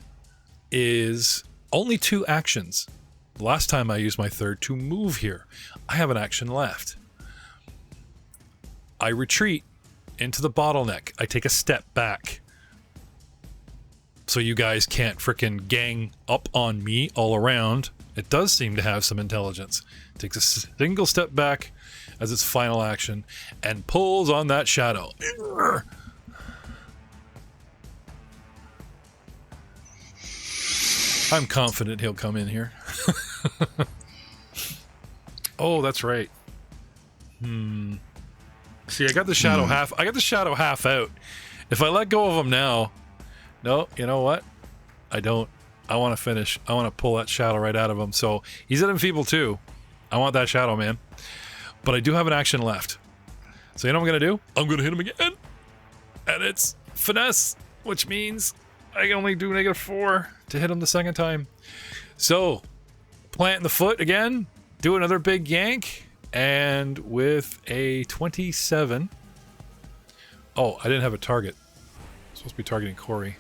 is only 2 actions. Last time I used my third to move here. I have an action left. I retreat into the bottleneck. I take a step back. So you guys can't frickin' gang up on me all around. It does seem to have some intelligence. Takes a single step back as its final action and pulls on that shadow. I'm confident he'll come in here. Oh, that's right. See, I got the shadow half. I got the shadow half out. If I let go of him now, no, you know what? I don't. I want to finish. I want to pull that shadow right out of him. So he's at enfeeble too. I want that shadow, man. But I do have an action left. So you know what I'm going to do? I'm going to hit him again. And it's finesse, which means I can only do -4 to hit him the second time. So plant in the foot again. Do another big yank. And with a 27. Oh, I didn't have a target. I'm supposed to be targeting Corey.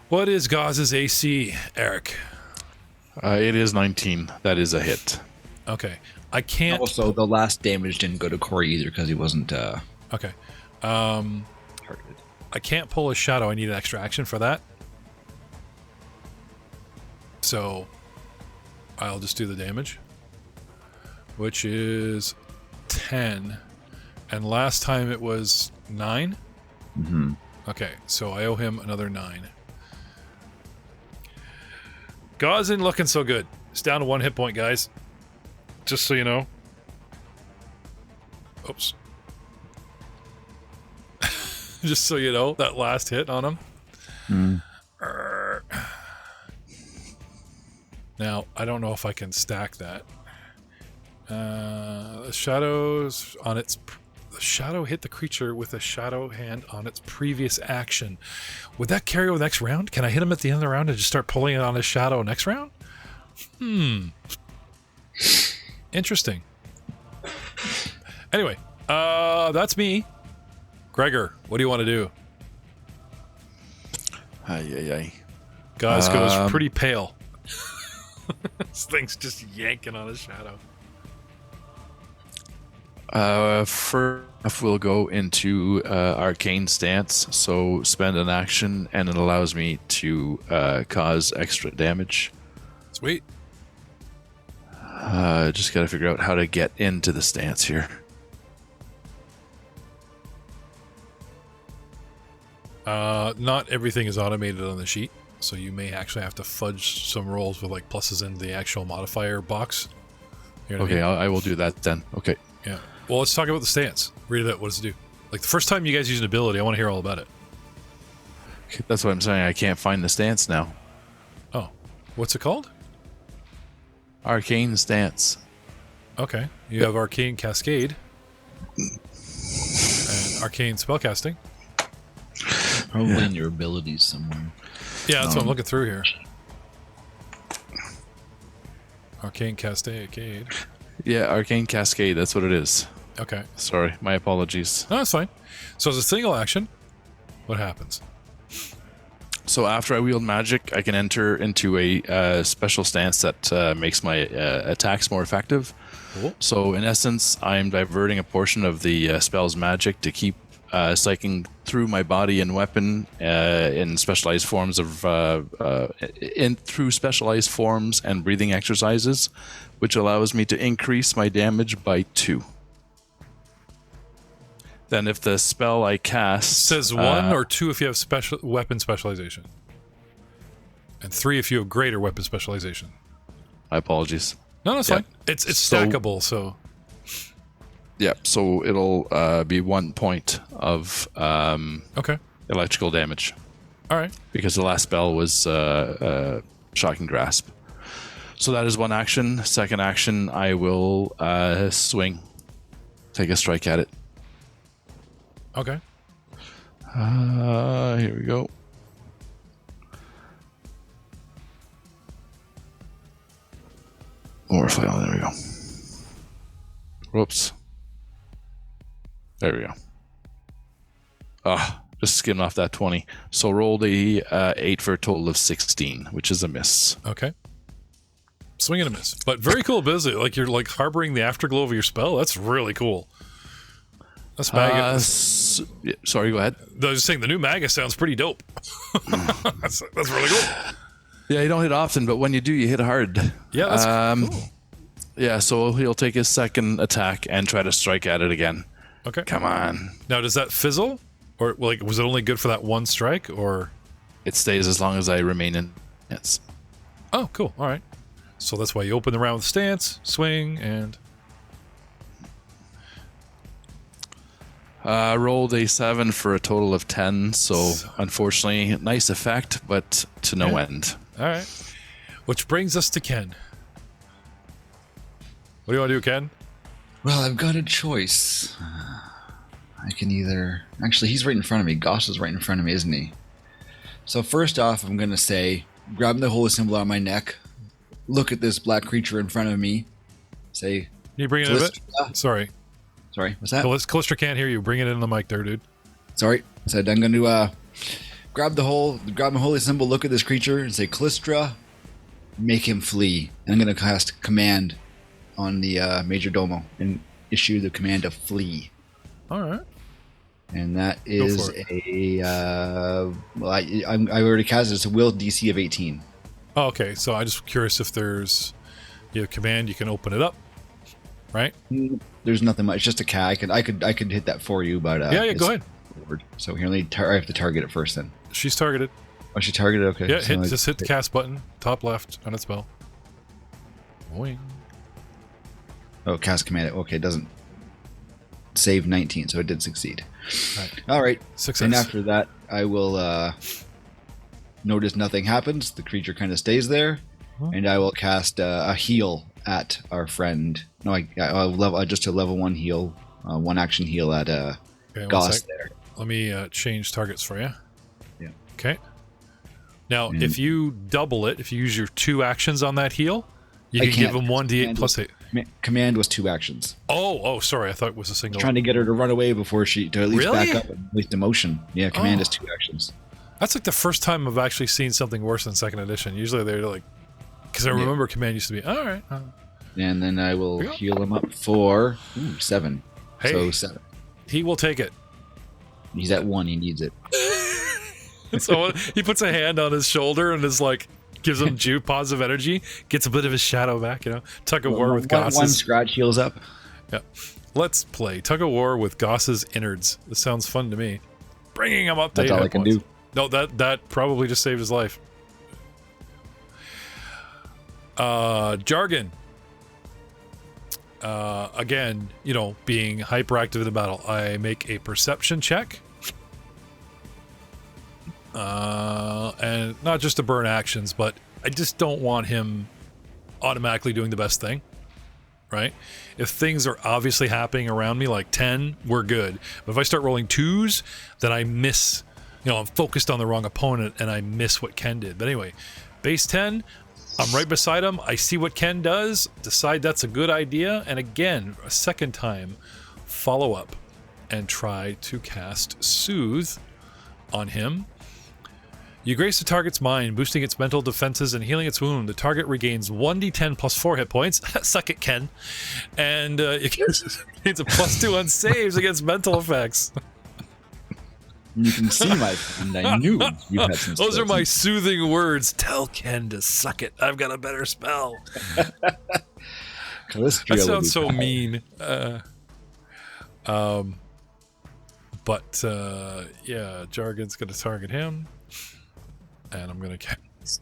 What is Gauze's AC, Eric? It is 19. That is a hit. Okay. I can't... Also, the last damage didn't go to Corey either because he wasn't... Okay. targeted. I can't pull a shadow. I need an extra action for that. So I'll just do the damage, which is 10. And last time it was 9? Mm-hmm. Okay, so I owe him another 9. Gauze isn't looking so good. It's down to 1 hit point, guys. Just so you know. Oops. Just so you know, that last hit on him. Now, I don't know if I can stack that. The shadows on its... The shadow hit the creature with a shadow hand on its previous action. Would that carry over the next round? Can I hit him at the end of the round and just start pulling it on his shadow next round? Interesting. Anyway, that's me. Gregor, what do you want to do? Guys goes pretty pale. This thing's just yanking on his shadow. First, we'll go into Arcane stance, so spend an action, and it allows me to cause extra damage. Sweet. Just gotta figure out how to get into the stance here. Not everything is automated on the sheet, so you may actually have to fudge some rolls with like pluses in the actual modifier box. You know what I mean? I will do that then. Okay. Yeah. Well, let's talk about the stance. Read it out. What does it do? Like the first time you guys use an ability, I want to hear all about it. That's what I'm saying. I can't find the stance now. Oh. What's it called? Arcane stance. Okay. You have Arcane Cascade. And Arcane Spellcasting. Probably in your abilities somewhere. Yeah, that's what I'm looking through here. Arcane Cascade. Yeah, Arcane Cascade. That's what it is. Okay. Sorry. My apologies. No, that's fine. So as a single action, what happens? So after I wield magic, I can enter into a special stance that makes my attacks more effective. Cool. So in essence, I'm diverting a portion of the spell's magic to keep cycling through my body and weapon in specialized forms through specialized forms and breathing exercises, which allows me to increase my damage by 2. Then if the spell I cast... It says 1 or 2 if you have special weapon specialization. And 3 if you have greater weapon specialization. My apologies. No, it's fine. It's stackable, so... Yeah, so it'll be 1 point of electrical damage. All right. Because the last spell was Shocking Grasp. So that is one action. Second action, I will swing. Take a strike at it. Okay. Here we go. There we go. Whoops. There we go. Just skimmed off that 20. So rolled a 8 for a total of 16, which is a miss. Okay. Swing and a miss. But very cool ability. Like you're like harboring the afterglow of your spell. That's really cool. That's Magus. Sorry, go ahead. I was just saying the new Magus sounds pretty dope. That's really cool. Yeah, you don't hit often, but when you do, you hit hard. Yeah, that's cool. Yeah, so he'll take his second attack and try to strike at it again. Okay. Come on. Now, does that fizzle? Or like was it only good for that one strike or it stays as long as I remain in stance. Oh, cool. All right. So that's why you open the round with stance, swing, and rolled a 7 for a total of 10, so unfortunately nice effect, but to no end. All right. Which brings us to Ken. What do you want to do, Ken? Well, I've got a choice. I can either... Actually, he's right in front of me. Goss is right in front of me, isn't he? So first off, I'm going to say, grab the holy symbol on my neck, look at this black creature in front of me, say... Can you bring it in a bit? Sorry, what's that? Callistra can't hear you. Bring it in the mic there, dude. Sorry. Said I'm going to grab my holy symbol, look at this creature, and say, Callistra, make him flee. And I'm going to cast command on the majordomo and issue the command of flee. All right. And that is I already cast it. It's a will DC of 18. Oh, okay. So I'm just curious if there's you have command, you can open it up, right? There's nothing much. It's just a cat. I could hit that for you, but yeah. Go ahead. So here, I have to target it first. Then she's targeted. Oh, she targeted. Okay. Yeah. So just hit the cast button, top left on its spell. Boing. Oh, cast command. Okay, it doesn't save 19, so it did succeed. All right. Success. And after that, I will notice nothing happens. The creature kind of stays there, and I will cast a heal at our friend. No, I'll just a level 1 heal, 1 action heal at Goss there. Let me change targets for you. Yeah. Okay. Now, if you double it, if you use your 2 actions on that heal, you can give him 1d8 plus 8. Command was 2 actions. Oh, sorry. I thought it was a single. Trying to get her to run away before to at least really? back up and at least a motion. Yeah, command is 2 actions. That's like the first time I've actually seen something worse than 2nd edition. Usually they're like, because I remember command used to be all right. And then I will heal him up for 7. Hey, so 7. He will take it. He's at 1. He needs it. So he puts a hand on his shoulder and is like, gives him positive energy, gets a bit of his shadow back, Tug of war with Goss's. 1 scratch heals up. Yeah. Let's play Tug of War with Goss's innards. This sounds fun to me. Bringing him up to 8 That's all I can do. No, that probably just saved his life. Jargon. Again, being hyperactive in the battle, I make a perception check. And not just to burn actions, but I just don't want him automatically doing the best thing, right? If things are obviously happening around me, like 10, we're good. But if I start rolling 2s, then I miss, I'm focused on the wrong opponent and I miss what Ken did. But anyway, base 10, I'm right beside him. I see what Ken does, decide that's a good idea, and again, a second time, follow up and try to cast Soothe on him. You grace the target's mind, boosting its mental defenses and healing its wound. The target regains 1d10 plus 4 hit points. Suck it, Ken. And it gains a plus 2 on saves against mental effects. You can see, my friend, I knew you had some Those are my soothing words. Tell Ken to suck it. I've got a better spell. That sounds so mean. But yeah, Jargon's going to target him. And I'm going to cast...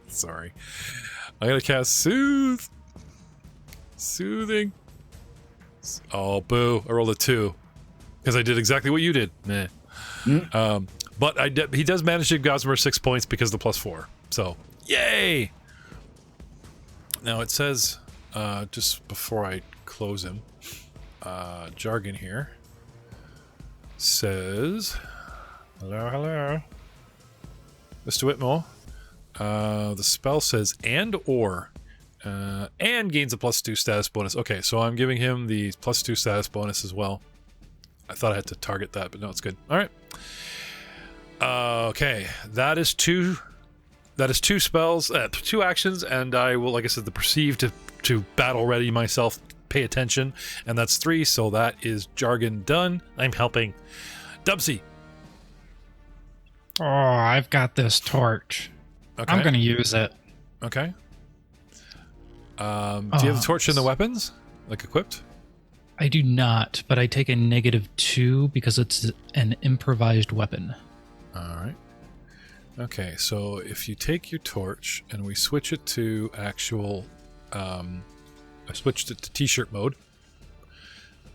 Sorry. I'm going to cast Soothe. Soothing. Oh, boo. I rolled a 2. Because I did exactly what you did. Meh. But he does manage to give Gossamer 6 points because of the +4. So, yay! Now it says, just before I close him, Jargon here says, hello, Mr. Whitmore. The spell says and gains a +2 status bonus. Okay, so I'm giving him the +2 status bonus as well. I thought I had to target that, but no, it's good. All right. Okay, that is two spells, 2 actions, and I will, like I said, the perceive to battle ready myself, pay attention, and that's 3, so that is Jargon done. I'm helping. Dubsy. Oh, I've got this torch. Okay. I'm going to use it. Okay. Do you have the torch in the weapons? Like equipped? I do not, but I take a -2 because it's an improvised weapon. Alright. Okay, so if you take your torch and we switch it to actual... I switched it to t-shirt mode.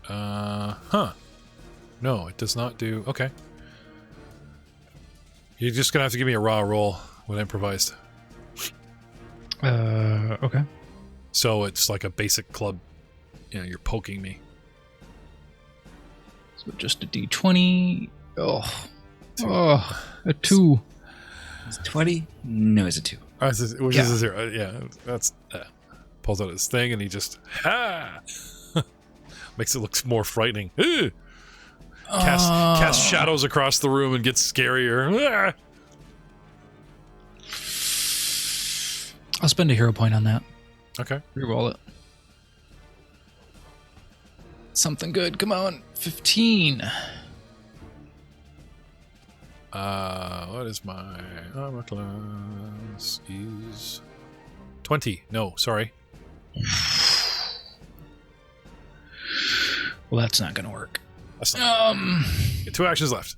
No, it does not do... Okay. You're just going to have to give me a raw roll with improvised. Okay. So it's like a basic club. You know, you're poking me. So just a d20. Oh. 2. Oh, a 2. It's 20? No, it's a 2. Which is a 0. Yeah, that's... pulls out his thing and he just... Makes it look more frightening. Cast shadows across the room and gets scarier. I'll spend a hero point on that. Okay. Reroll it. Something good. Come on. 15. What is my armor class? Is 20. No, sorry. Well, that's not gonna work. That's not Get 2 actions left.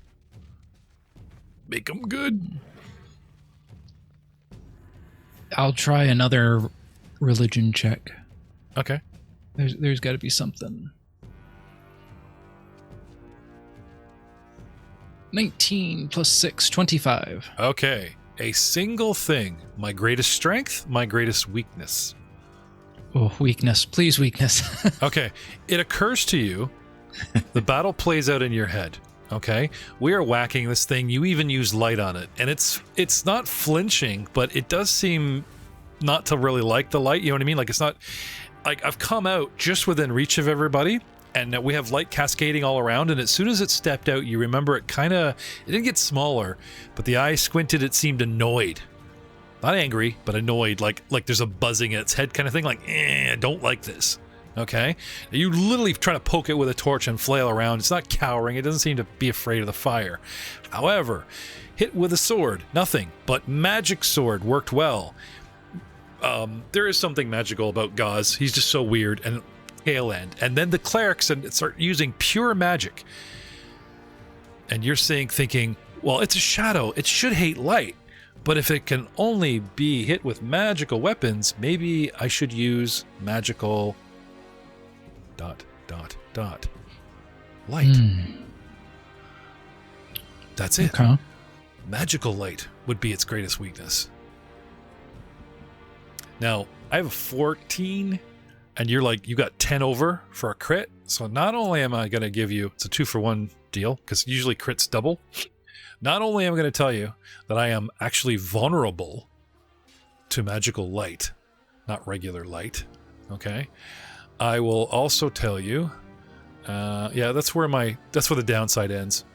Make them good. I'll try another religion check. Okay. There's got to be something. 19 plus 6, 25. Okay. A single thing. My greatest strength, my greatest weakness. Oh, weakness. Please, weakness. Okay. It occurs to you, the battle plays out in your head. Okay? We are whacking this thing. You even use light on it. And it's not flinching, but it does seem not to really like the light. You know what I mean? Like, it's not... Like, I've come out just within reach of everybody, and we have light cascading all around, and as soon as it stepped out, you remember it kind of... It didn't get smaller, but the eye squinted, it seemed annoyed. Not angry, but annoyed, like there's a buzzing in its head kind of thing, like, I don't like this. Okay? You literally try to poke it with a torch and flail around. It's not cowering. It doesn't seem to be afraid of the fire. However, hit with a sword, nothing. But magic sword worked well. There is something magical about Gauze. He's just so weird. And tail end. And then the clerics start using pure magic. And you're thinking, well, it's a shadow. It should hate light. But if it can only be hit with magical weapons, maybe I should use magical... ... light. That's it. Okay. Magical light would be its greatest weakness. Now, I have a 14, and you're like, you got 10 over for a crit. So not only am I going to give you, it's a 2-for-1 deal, because usually crits double. Not only am I going to tell you that I am actually vulnerable to magical light, not regular light, okay? I will also tell you, yeah, that's where the downside ends.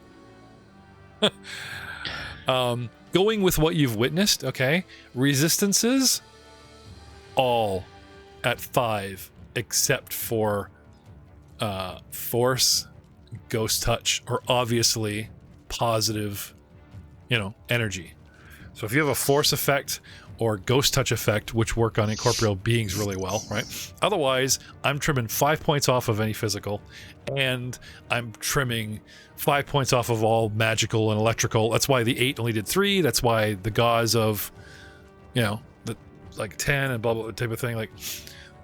Going with what you've witnessed, okay? Resistances, all at 5, except for Force, Ghost Touch, or obviously positive, energy. So if you have a force effect or ghost touch effect, which work on incorporeal beings really well, right? Otherwise, I'm trimming 5 points off of any physical, and I'm trimming 5 points off of all magical and electrical. That's why the 8 only did 3. That's why the gauze of, the 10 and blah blah type of thing. Like,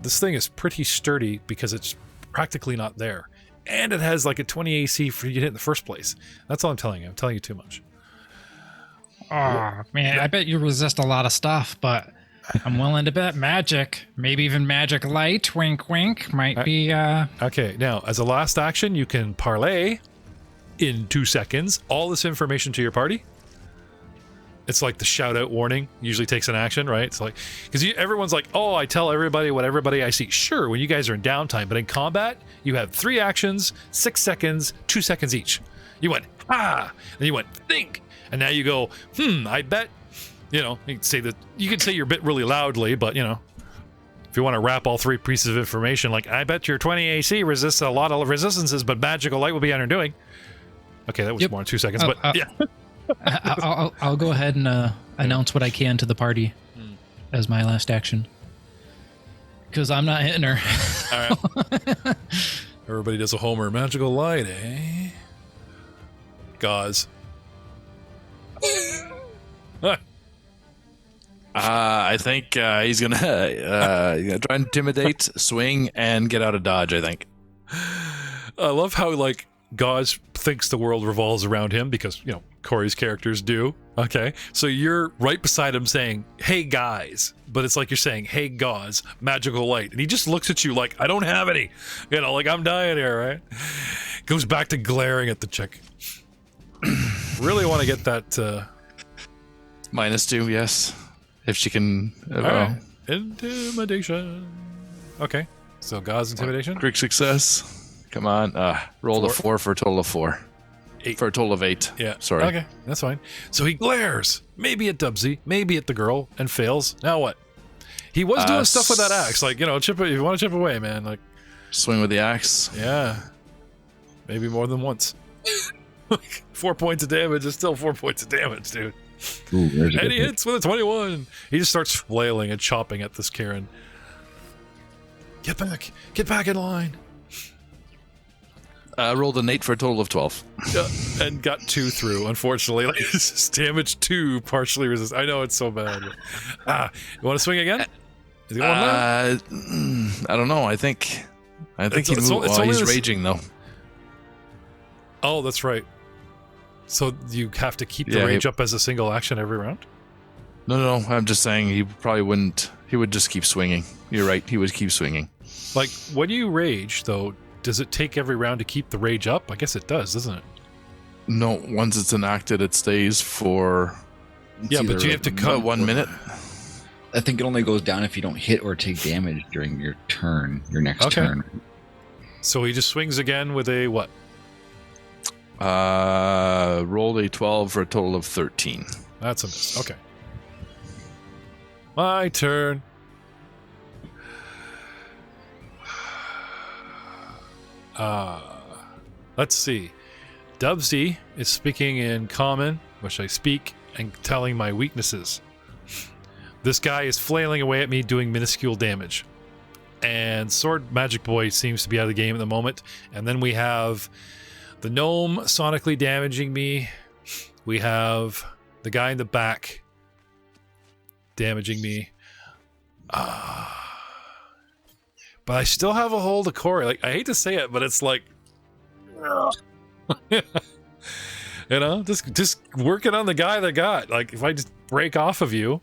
this thing is pretty sturdy because it's practically not there, and it has like a 20 AC for you to hit in the first place. That's all I'm telling you. I'm telling you too much. Oh, man, I bet you resist a lot of stuff, but I'm willing to bet magic, maybe even magic light, wink, wink, might be... Okay, now, as a last action, you can parlay in 2 seconds all this information to your party. It's like the shout-out warning usually takes an action, right? It's like... Because everyone's like, oh, I tell everybody what everybody I see. Sure, when you guys are in downtime, but in combat, you have 3 actions, 6 seconds, 2 seconds each. You went, then you went, think. And now you go, I bet, you can say that, you can say your bit really loudly, but, if you want to wrap all 3 pieces of information, like, I bet your 20 AC resists a lot of resistances, but magical light will be undoing. Okay, that was more than 2 seconds, but yeah. I'll go ahead and announce what I can to the party as my last action. Because I'm not hitting her. All right. Everybody does a Homer. Magical light, eh? Gauze. I think he's gonna try and intimidate, swing, and get out of dodge. I think. I love how Gauze thinks the world revolves around him because Corey's characters do. Okay, so you're right beside him saying, "Hey guys," but it's like you're saying, "Hey Gauze, magical light," and he just looks at you like, "I don't have any," like I'm dying here, right? Goes back to glaring at the chick. Really want to get that -2, yes. If she can. Right. Intimidation. Okay. So Gauze intimidation. Quick success. Come on. Roll 4 for a total of 4. 8. For a total of 8. Yeah. Sorry. Okay. That's fine. So he glares. Maybe at Dubsy, maybe at the girl, and fails. Now what? He was doing stuff with that axe. Like, chip. If you want to chip away, man. Like, swing with the axe. Yeah. Maybe more than once. 4 points of damage is still 4 points of damage, dude. Ooh, and he hits with a 21. He just starts flailing and chopping at this Karen. Get back in line. Rolled an 8 for a total of 12. Yeah, and got 2 through. Unfortunately, this is damage 2, partially resist. I know it's so bad. But, you want to swing again? Is he going I don't know. I think he's raging though. Oh, that's right. So you have to keep the rage up as a single action every round? No. I'm just saying he probably wouldn't. He would just keep swinging. You're right. He would keep swinging. Like, when you rage, though, does it take every round to keep the rage up? I guess it does, doesn't it? No. Once it's enacted, it stays for... Yeah, but you have to cut 1 minute. I think it only goes down if you don't hit or take damage during your turn, your next turn. So he just swings again with a what? Rolled a 12 for a total of 13. That's a miss. Okay. My turn. Let's see. Dubsy is speaking in common, which I speak, and telling my weaknesses. This guy is flailing away at me, doing minuscule damage. And Sword Magic Boy seems to be out of the game at the moment. And then we have the gnome sonically damaging me. We have the guy in the back damaging me. But I still have a hold of Corey. Like, I hate to say it, but it's like, just working on the guy that got. Like, if I just break off of you,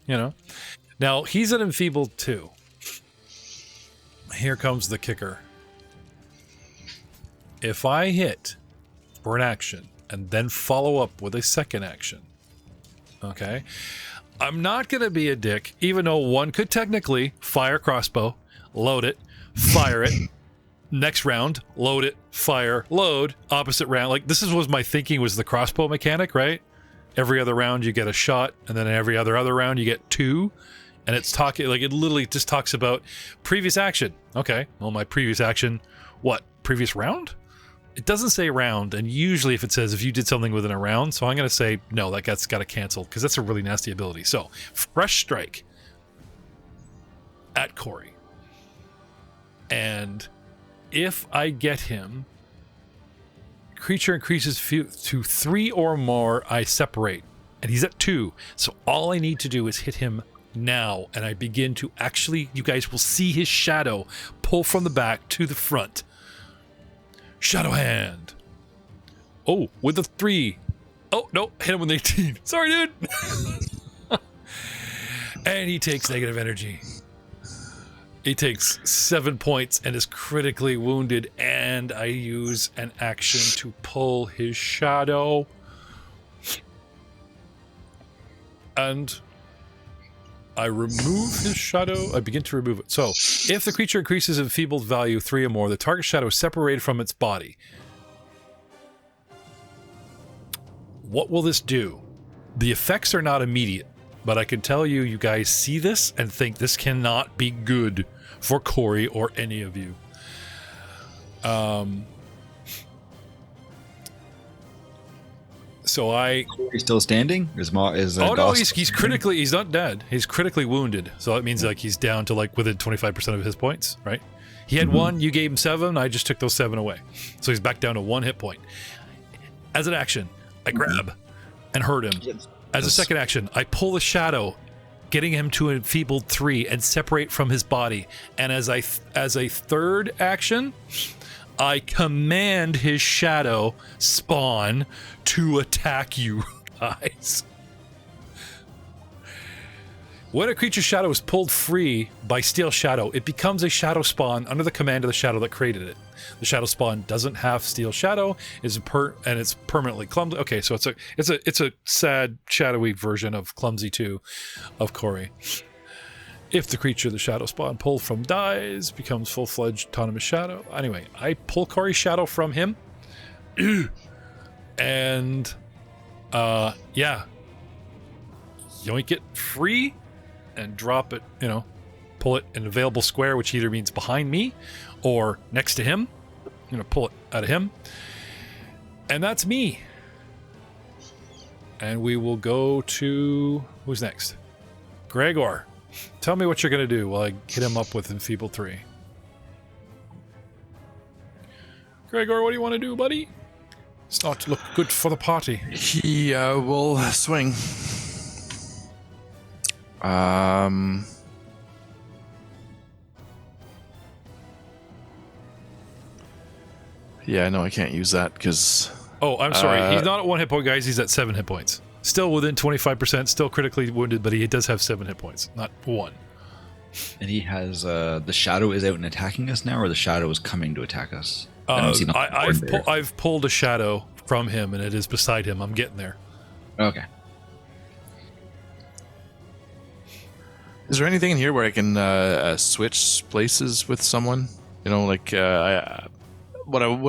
Now, he's an enfeebled too. Here comes the kicker. If I hit for an action and then follow up with a second action, okay, I'm not going to be a dick, even though one could technically fire crossbow, load it, fire it, next round, load it, fire, load, opposite round. Like, this was my thinking was the crossbow mechanic, right? Every other round you get a shot, and then every other round you get 2. And it's talking, like, it literally just talks about previous action. Okay, well, my previous action, what? Previous round? It doesn't say round, and usually if it says if you did something within a round, so I'm going to say no, that's got to cancel because that's a really nasty ability. So, fresh strike at Corey. And if I get him, creature increases to 3 or more, I separate. And he's at 2. So all I need to do is hit him now, and I begin to actually, you guys will see his shadow pull from the back to the front. Shadow hand. Oh, with a 3. Oh, no, hit him with an 18. Sorry, dude. And he takes negative energy. He takes 7 points and is critically wounded, and I use an action to pull his shadow. And I remove his shadow. I begin to remove it. So, if the creature increases enfeebled value 3 or more, the target shadow is separated from its body. What will this do? The effects are not immediate, but I can tell you, you guys see this and think this cannot be good for Corey or any of you. So He's still standing? He's critically, he's not dead. He's critically wounded. So that means like he's down to like within 25% of his points, right? He had 1, you gave him 7, I just took those 7 away. So he's back down to 1 hit point. As an action, I grab and hurt him. As a second action, I pull the shadow, getting him to enfeebled 3 and separate from his body. And as a third action, I command his shadow spawn to attack you guys. When a creature's shadow is pulled free by Steel Shadow, it becomes a shadow spawn under the command of the shadow that created it. The shadow spawn doesn't have Steel Shadow, and it's permanently clumsy. Okay, so it's a sad, shadowy version of Clumsy 2 of Corey. If the creature the shadow spawn pulled from dies, becomes full-fledged autonomous shadow. Anyway, I pull Corey's shadow from him. And, yeah. Yoink it free and drop it, pull it in an available square, which either means behind me or next to him. I'm going to pull it out of him. And that's me. And we will go to... Who's next? Gregor. Tell me what you're going to do while I hit him up with Enfeebled 3. Gregor, what do you want to do, buddy? It's not to look good for the party. He will swing. Yeah, no, I can't use that because... Oh, I'm sorry. He's not at 1 hit point, guys. He's at 7 hit points. Still within 25%, still critically wounded, but he does have 7 hit points, not 1. And he has the shadow is out and attacking us now, or the shadow is coming to attack us? I've pulled a shadow from him, and it is beside him. I'm getting there. Okay. Is there anything in here where I can switch places with someone? What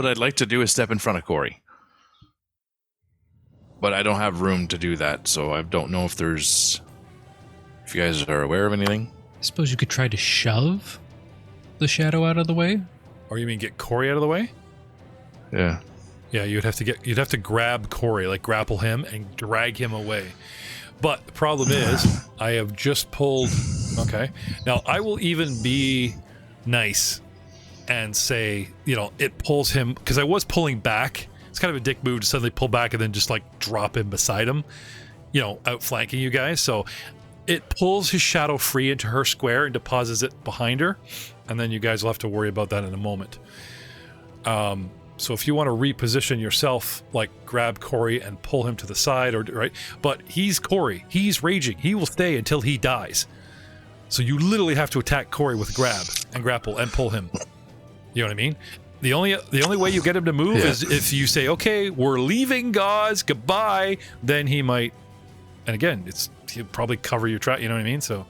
I'd like to do is step in front of Corey. But I don't have room to do that, so I don't know if you guys are aware of anything. I suppose you could try to shove the shadow out of the way. Or you mean get Corey out of the way? Yeah. Yeah, you'd have to grab Corey, like grapple him and drag him away. But the problem is, I have just pulled... Okay. Now, I will even be nice and say, it pulls him... Because I was pulling back. It's kind of a dick move to suddenly pull back and then just, drop him beside him. Outflanking you guys. So, it pulls his shadow free into her square and deposits it behind her. And then you guys will have to worry about that in a moment. So if you want to reposition yourself, grab Corey and pull him to the side, right? But he's Corey. He's raging. He will stay until he dies. So you literally have to attack Corey with grab and grapple and pull him. You know what I mean? The only way you get him to move is if you say, okay, we're leaving, guys, goodbye. Then he might, and again, he'll probably cover your track. You know what I mean? So,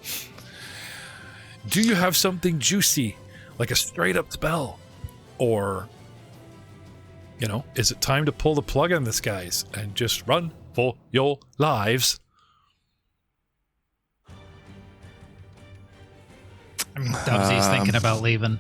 do you have something juicy, like a straight up spell, or? Is it time to pull the plug on this, guys, and just run for your lives? I mean, Dubsy's thinking about leaving.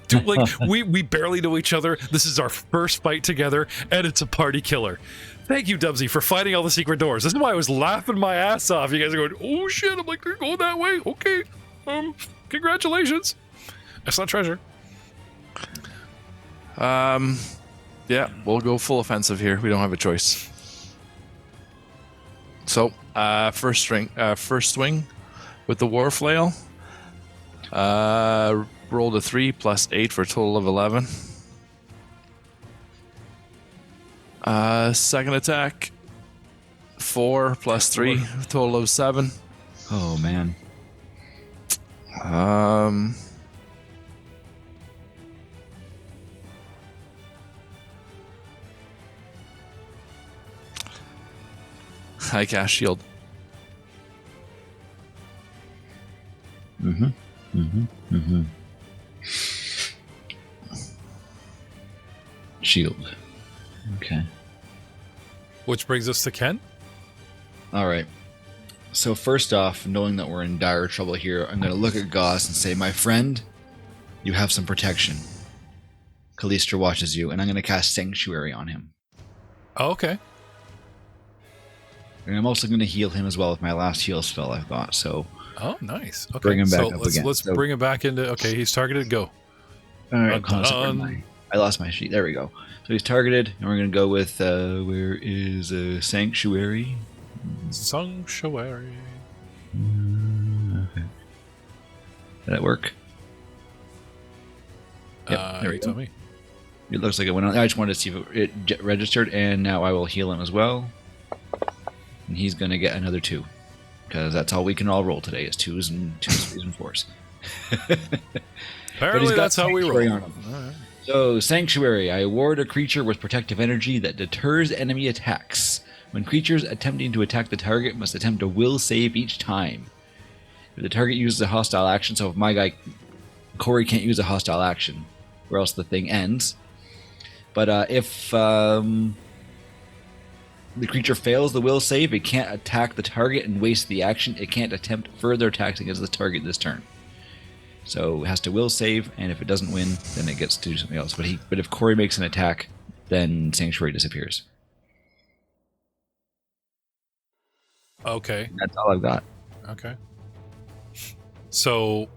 Dude, like we barely know each other. This is our first fight together, and it's a party killer. Thank you, Dubsy, for finding all the secret doors. This is why I was laughing my ass off. You guys are going, oh shit! I'm like, they're going that way. Okay, congratulations. That's not treasure. Yeah, we'll go full offensive here. We don't have a choice. So, first swing with the war flail. Rolled a 3 plus 8 for a total of 11. Second attack, 4 plus 3, a total of 7. Oh man. I cast shield. Shield. Okay. Which brings us to Ken. All right. So first off, knowing that we're in dire trouble here, I'm going to look at Goss and say, my friend, you have some protection. Callister watches you, and I'm going to cast Sanctuary on him. Oh, okay. And I'm also going to heal him as well with my last heal spell I've got. So. Oh, nice. Okay. Bring him back up again. Let's bring him back into. Okay, he's targeted. Go. All right. I lost my sheet. There we go. So he's targeted, and we're going to go with where is Sanctuary? Sanctuary. Okay. Did that work? Yep, there you go. Me. It looks like it went on. I just wanted to see if it registered, and now I will heal him as well. And he's going to get another 2. Because that's all we can all roll today is 2s and 3s and 4s. Apparently that's how we roll. All right. So, Sanctuary. I award a creature with protective energy that deters enemy attacks. When creatures attempting to attack the target must attempt a will save each time. If the target uses a hostile action, so if my guy Corey can't use a hostile action, or else the thing ends. But if the creature fails the will save, it can't attack the target and waste the action. It can't attempt further attacks against the target this turn. So it has to will save, and if it doesn't win, then it gets to do something else. But if Corey makes an attack, then Sanctuary disappears. Okay. That's all I've got. Okay. So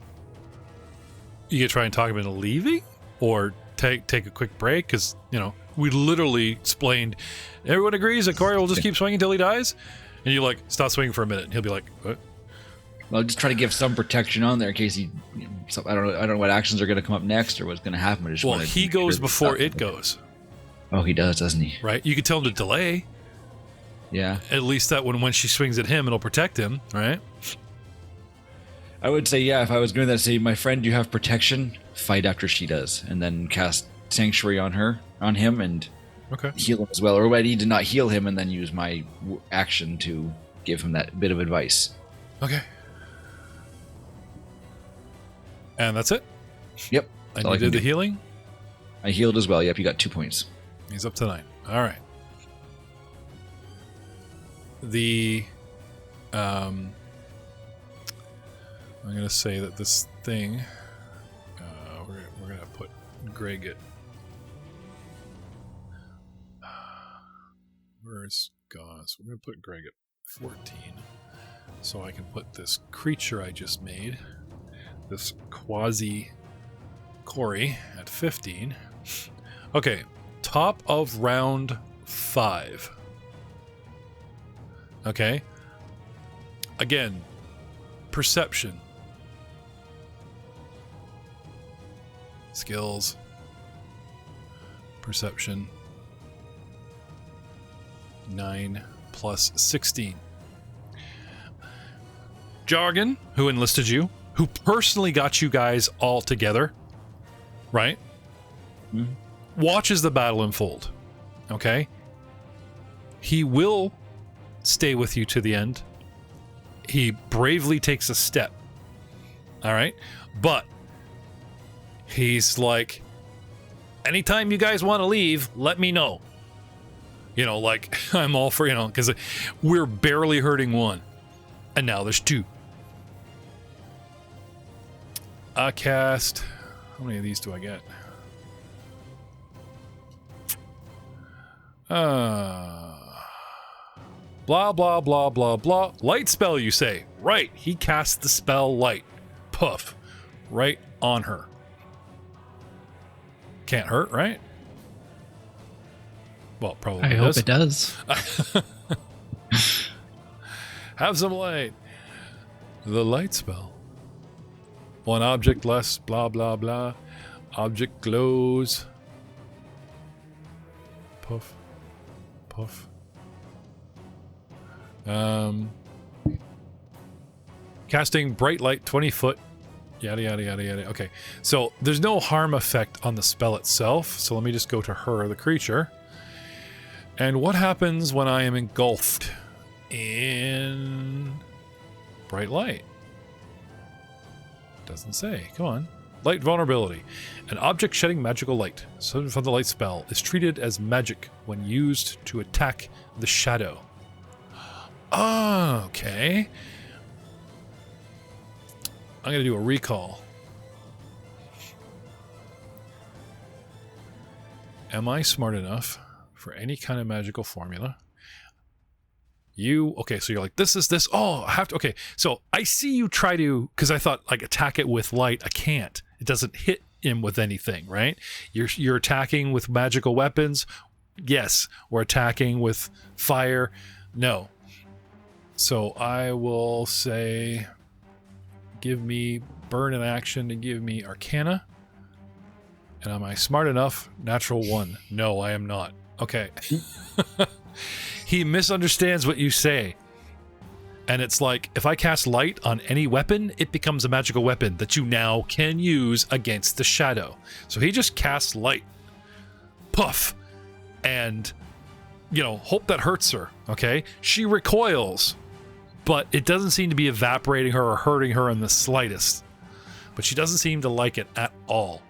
you could try and talk him into leaving, or take a quick break, because we literally explained. Everyone agrees that Corey will just keep swinging until he dies, and you stop swinging for a minute, and he'll be like, "What?" Well, just try to give some protection on there in case he. I don't know what actions are going to come up next or what's going to happen. He goes before it goes. Oh, he does, doesn't he? Right. You could tell him to delay. Yeah. At least that when she swings at him, it'll protect him, right? I would say, yeah, if I was going to say, my friend, you have protection, fight after she does, and then cast Sanctuary on him, and heal him as well. Or I need to not heal him and then use my action to give him that bit of advice. Okay. And that's it? Yep. And you did the healing? I healed as well. Yep, you got 2 points. He's up to 9. All right. I'm going to say that this thing, we're going to put Greg at, where's Gauze? We're going to put Greg at 14, so I can put this creature I just made, this quasi Corey, at 15. Okay, top of round 5. Okay. Again, perception. Skills. Perception. 9 plus 16. Jargon, who enlisted you, who personally got you guys all together, right? Mm-hmm. Watches the battle unfold. Okay? He will stay with you to the end. He bravely takes a step. All right? But he's like, anytime you guys want to leave, let me know. I'm all for, because we're barely hurting one. And now there's 2. I cast How many of these do I get? Blah, blah, blah, blah, blah. Light spell, you say? Right. He casts the spell light. Puff. Right on her. Can't hurt, right? Well, probably I hope it does. Have some light. The light spell. One object less, blah, blah, blah. Object glows. Puff. Puff. Casting bright light 20 foot. Yada, yada, yada, yada. Okay. So there's no harm effect on the spell itself. So let me just go to her, the creature. And what happens when I am engulfed in bright light? Doesn't say. Come on. Light vulnerability. An object shedding magical light, so from the light spell, is treated as magic when used to attack the shadow. Oh, okay. I'm going to do a recall. Am I smart enough for any kind of magical formula? Okay, so you're like, this. Oh, I have to. Okay, so I see you try to, because I thought, like, attack it with light. I can't. It doesn't hit him with anything, right? You're attacking with magical weapons. Yes. We're attacking with fire. No. So I will say, give me burn an action to give me Arcana. And am I smart enough? Natural 1. No, I am not. Okay. He misunderstands what you say. And it's like, if I cast light on any weapon, it becomes a magical weapon that you now can use against the shadow. So he just casts light. Puff. And, hope that hurts her, okay? She recoils, but it doesn't seem to be evaporating her or hurting her in the slightest. But she doesn't seem to like it at all.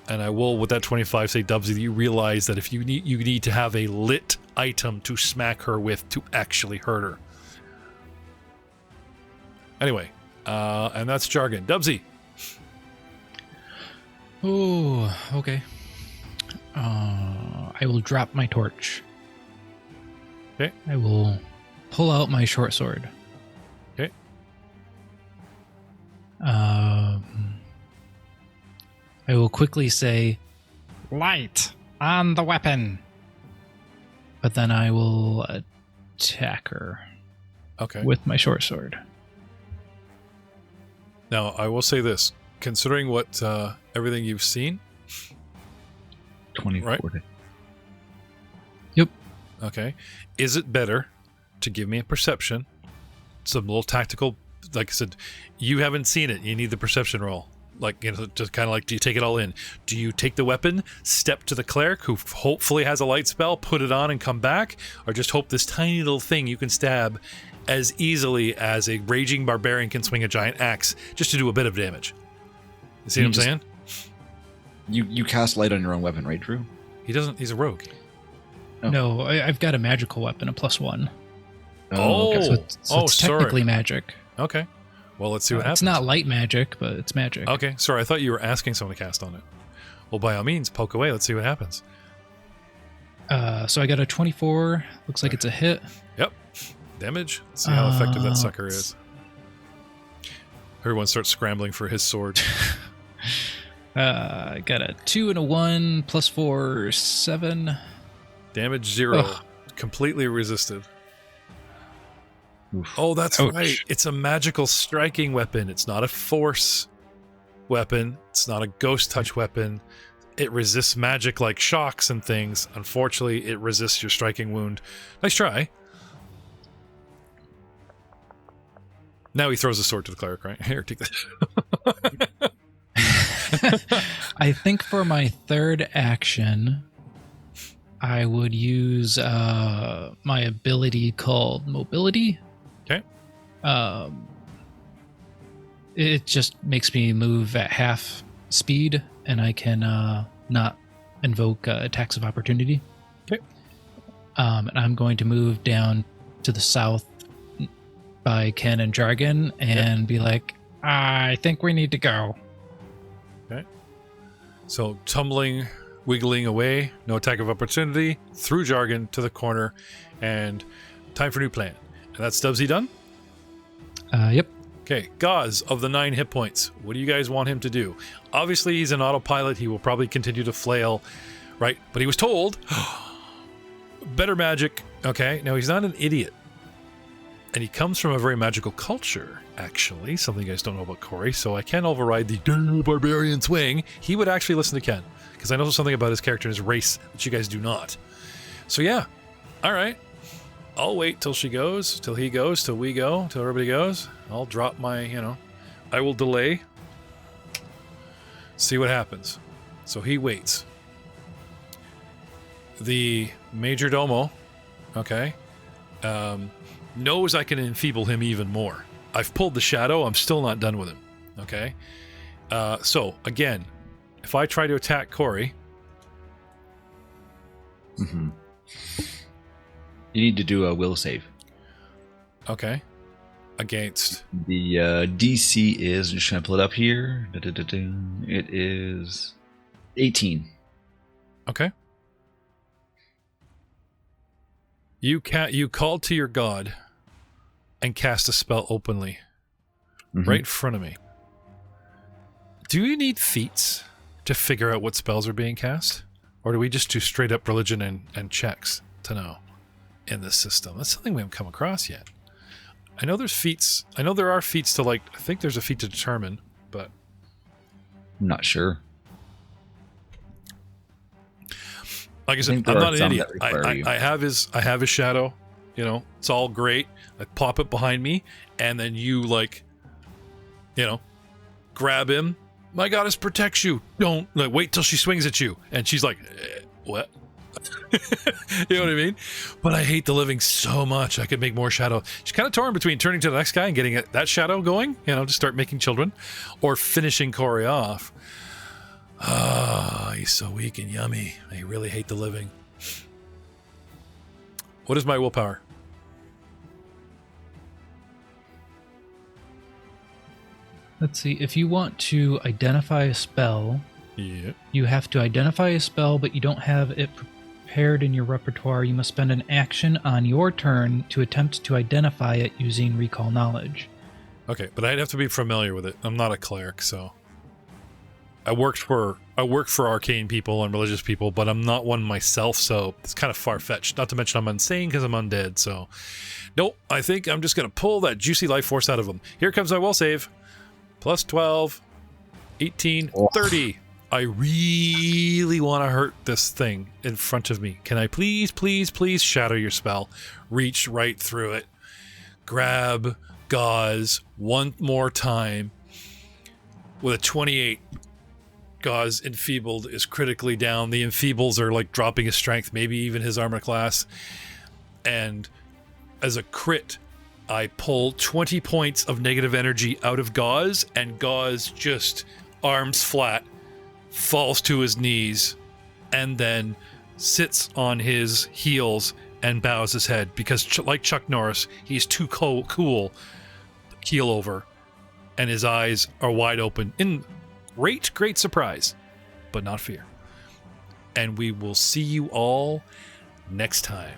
And I will, with that 25, say, Dubsy, you realize that if you need to have a lit item to smack her with to actually hurt her. Anyway, and that's jargon. Dubsy. Oh, okay. I will drop my torch. Okay. I will pull out my short sword. Okay. I will quickly say, light on the weapon. But then I will attack her. Okay. With my short sword. Now, I will say this. Considering what everything you've seen. 24. Right? Yep. Okay. Is it better to give me a perception? Some little tactical, like I said, you haven't seen it. You need the perception roll. Like, just kind of like, do you take it all in? Do you take the weapon, step to the cleric who hopefully has a light spell, put it on and come back? Or just hope this tiny little thing you can stab as easily as a raging barbarian can swing a giant axe just to do a bit of damage? You see what I'm saying? You cast light on your own weapon, right, Drew? He doesn't, he's a rogue. Oh. No, I've got a magical weapon, a +1. Oh, okay. So it's technically magic. Okay. Well, let's see what happens. It's not light magic, but it's magic. Okay, sorry, I thought you were asking someone to cast on it. Well, by all means, poke away. Let's see what happens. So I got a 24. Looks like it's a hit. Yep. Damage. Let's see how effective that sucker is. Everyone starts scrambling for his sword. I got a 2 and a 1, +4, 7. Damage 0. Ugh. Completely resisted. Oof. Oh, that's Ouch. Right. It's a magical striking weapon. It's not a force weapon. It's not a ghost touch weapon. It resists magic like shocks and things. Unfortunately, it resists your striking wound. Nice try. Now he throws a sword to the cleric, right? Here, take that. I think for my third action, I would use my ability called Mobility. Okay. It just makes me move at half speed, and I can not invoke attacks of opportunity. Okay. And I'm going to move down to the south by Ken and Jargon and be like, I think we need to go. Okay. So tumbling, wiggling away, no attack of opportunity, through jargon to the corner, and time for new plan. And that's Stubbsy done? Yep. Okay, Gauze of the 9 hit points. What do you guys want him to do? Obviously, he's an autopilot. He will probably continue to flail, right? But he was told, better magic. Okay, now he's not an idiot. And he comes from a very magical culture, actually. Something you guys don't know about Corey, so I can't override the barbarian swing. He would actually listen to Ken, because I know something about his character and his race that you guys do not. So yeah, all right. I'll wait till she goes, till he goes, till we go, till everybody goes. I'll drop my, I will delay. See what happens. So he waits. The majordomo, okay, knows I can enfeeble him even more. I've pulled the shadow. I'm still not done with him, okay? So, again, if I try to attack Corey... Mm-hmm. You need to do a will save. Okay. Against? The DC is, I'm just trying to pull it up here. It is 18. Okay. You called to your god and cast a spell openly. Right in front of me. Do you need feats to figure out what spells are being cast? Or do we just do straight up religion and checks to know in this system? That's something we haven't come across yet. I know there's feats. I know there are feats to, like, I think there's a feat to determine, but I'm not sure. Like I said, I'm not an idiot. I have his shadow. It's all great. I pop it behind me, and then you, like, grab him. My goddess protects you. Don't wait till she swings at you. And she's like, what? You know what I mean? But I hate the living so much. I could make more shadow. She's kind of torn between turning to the next guy and getting that shadow going, to start making children, or finishing Corey off. Ah, he's so weak and yummy. I really hate the living. What is my willpower? Let's see. If you want to identify a spell, you have to identify a spell, but you don't have it prepared in your repertoire. You must spend an action on your turn to attempt to identify it using recall knowledge. Okay, but I'd have to be familiar with it. I'm not a cleric, so I work for arcane people and religious people, but I'm not one myself, so it's kind of far-fetched. Not to mention I'm insane because I'm undead, so nope. I think I'm just gonna pull that juicy life force out of them. Here comes my will save. Plus 12, 18, 30. I really want to hurt this thing in front of me. Can I please, please, please shadow your spell? Reach right through it. Grab Gauze one more time. With a 28, Gauze enfeebled is critically down. The enfeebles are like dropping his strength, maybe even his armor class. And as a crit, I pull 20 points of negative energy out of Gauze, and Gauze just arms flat, falls to his knees, and then sits on his heels and bows his head because, like Chuck Norris, he's too cool, keel over, and his eyes are wide open in great surprise, but not fear. And we will see you all next time.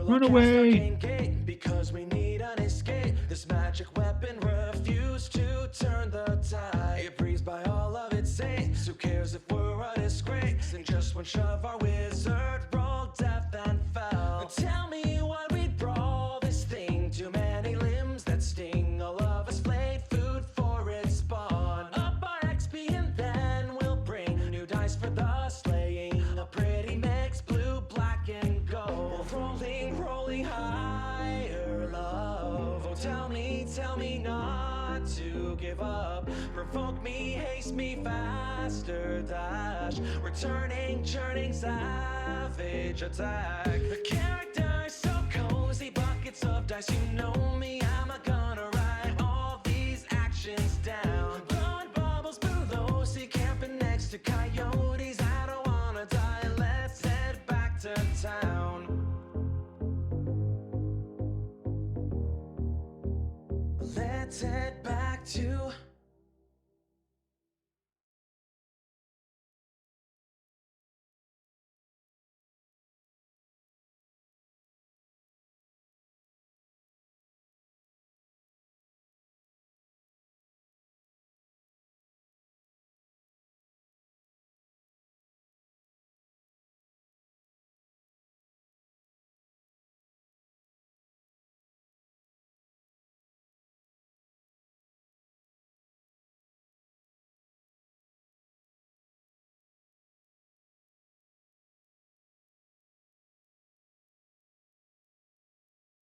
Run away! Because we need an escape. This magic weapon refused to turn the tide. It breathes by all of its saints. Who cares if we're a disgrace? In just one shove, our wizard rolled death and fell. Tell me why we brawl this thing. Too many limbs that sting. All of us played food for its spawn. Up our XP and then we'll bring new dice for the slaying. A pretty mix, blue, black, and gold. Rolling higher, love. Oh, tell me not to give up. Provoke me, haste me, faster dash. Returning, churning, savage attack. The character is so cozy, buckets of dice. You know me, I'm a gunner.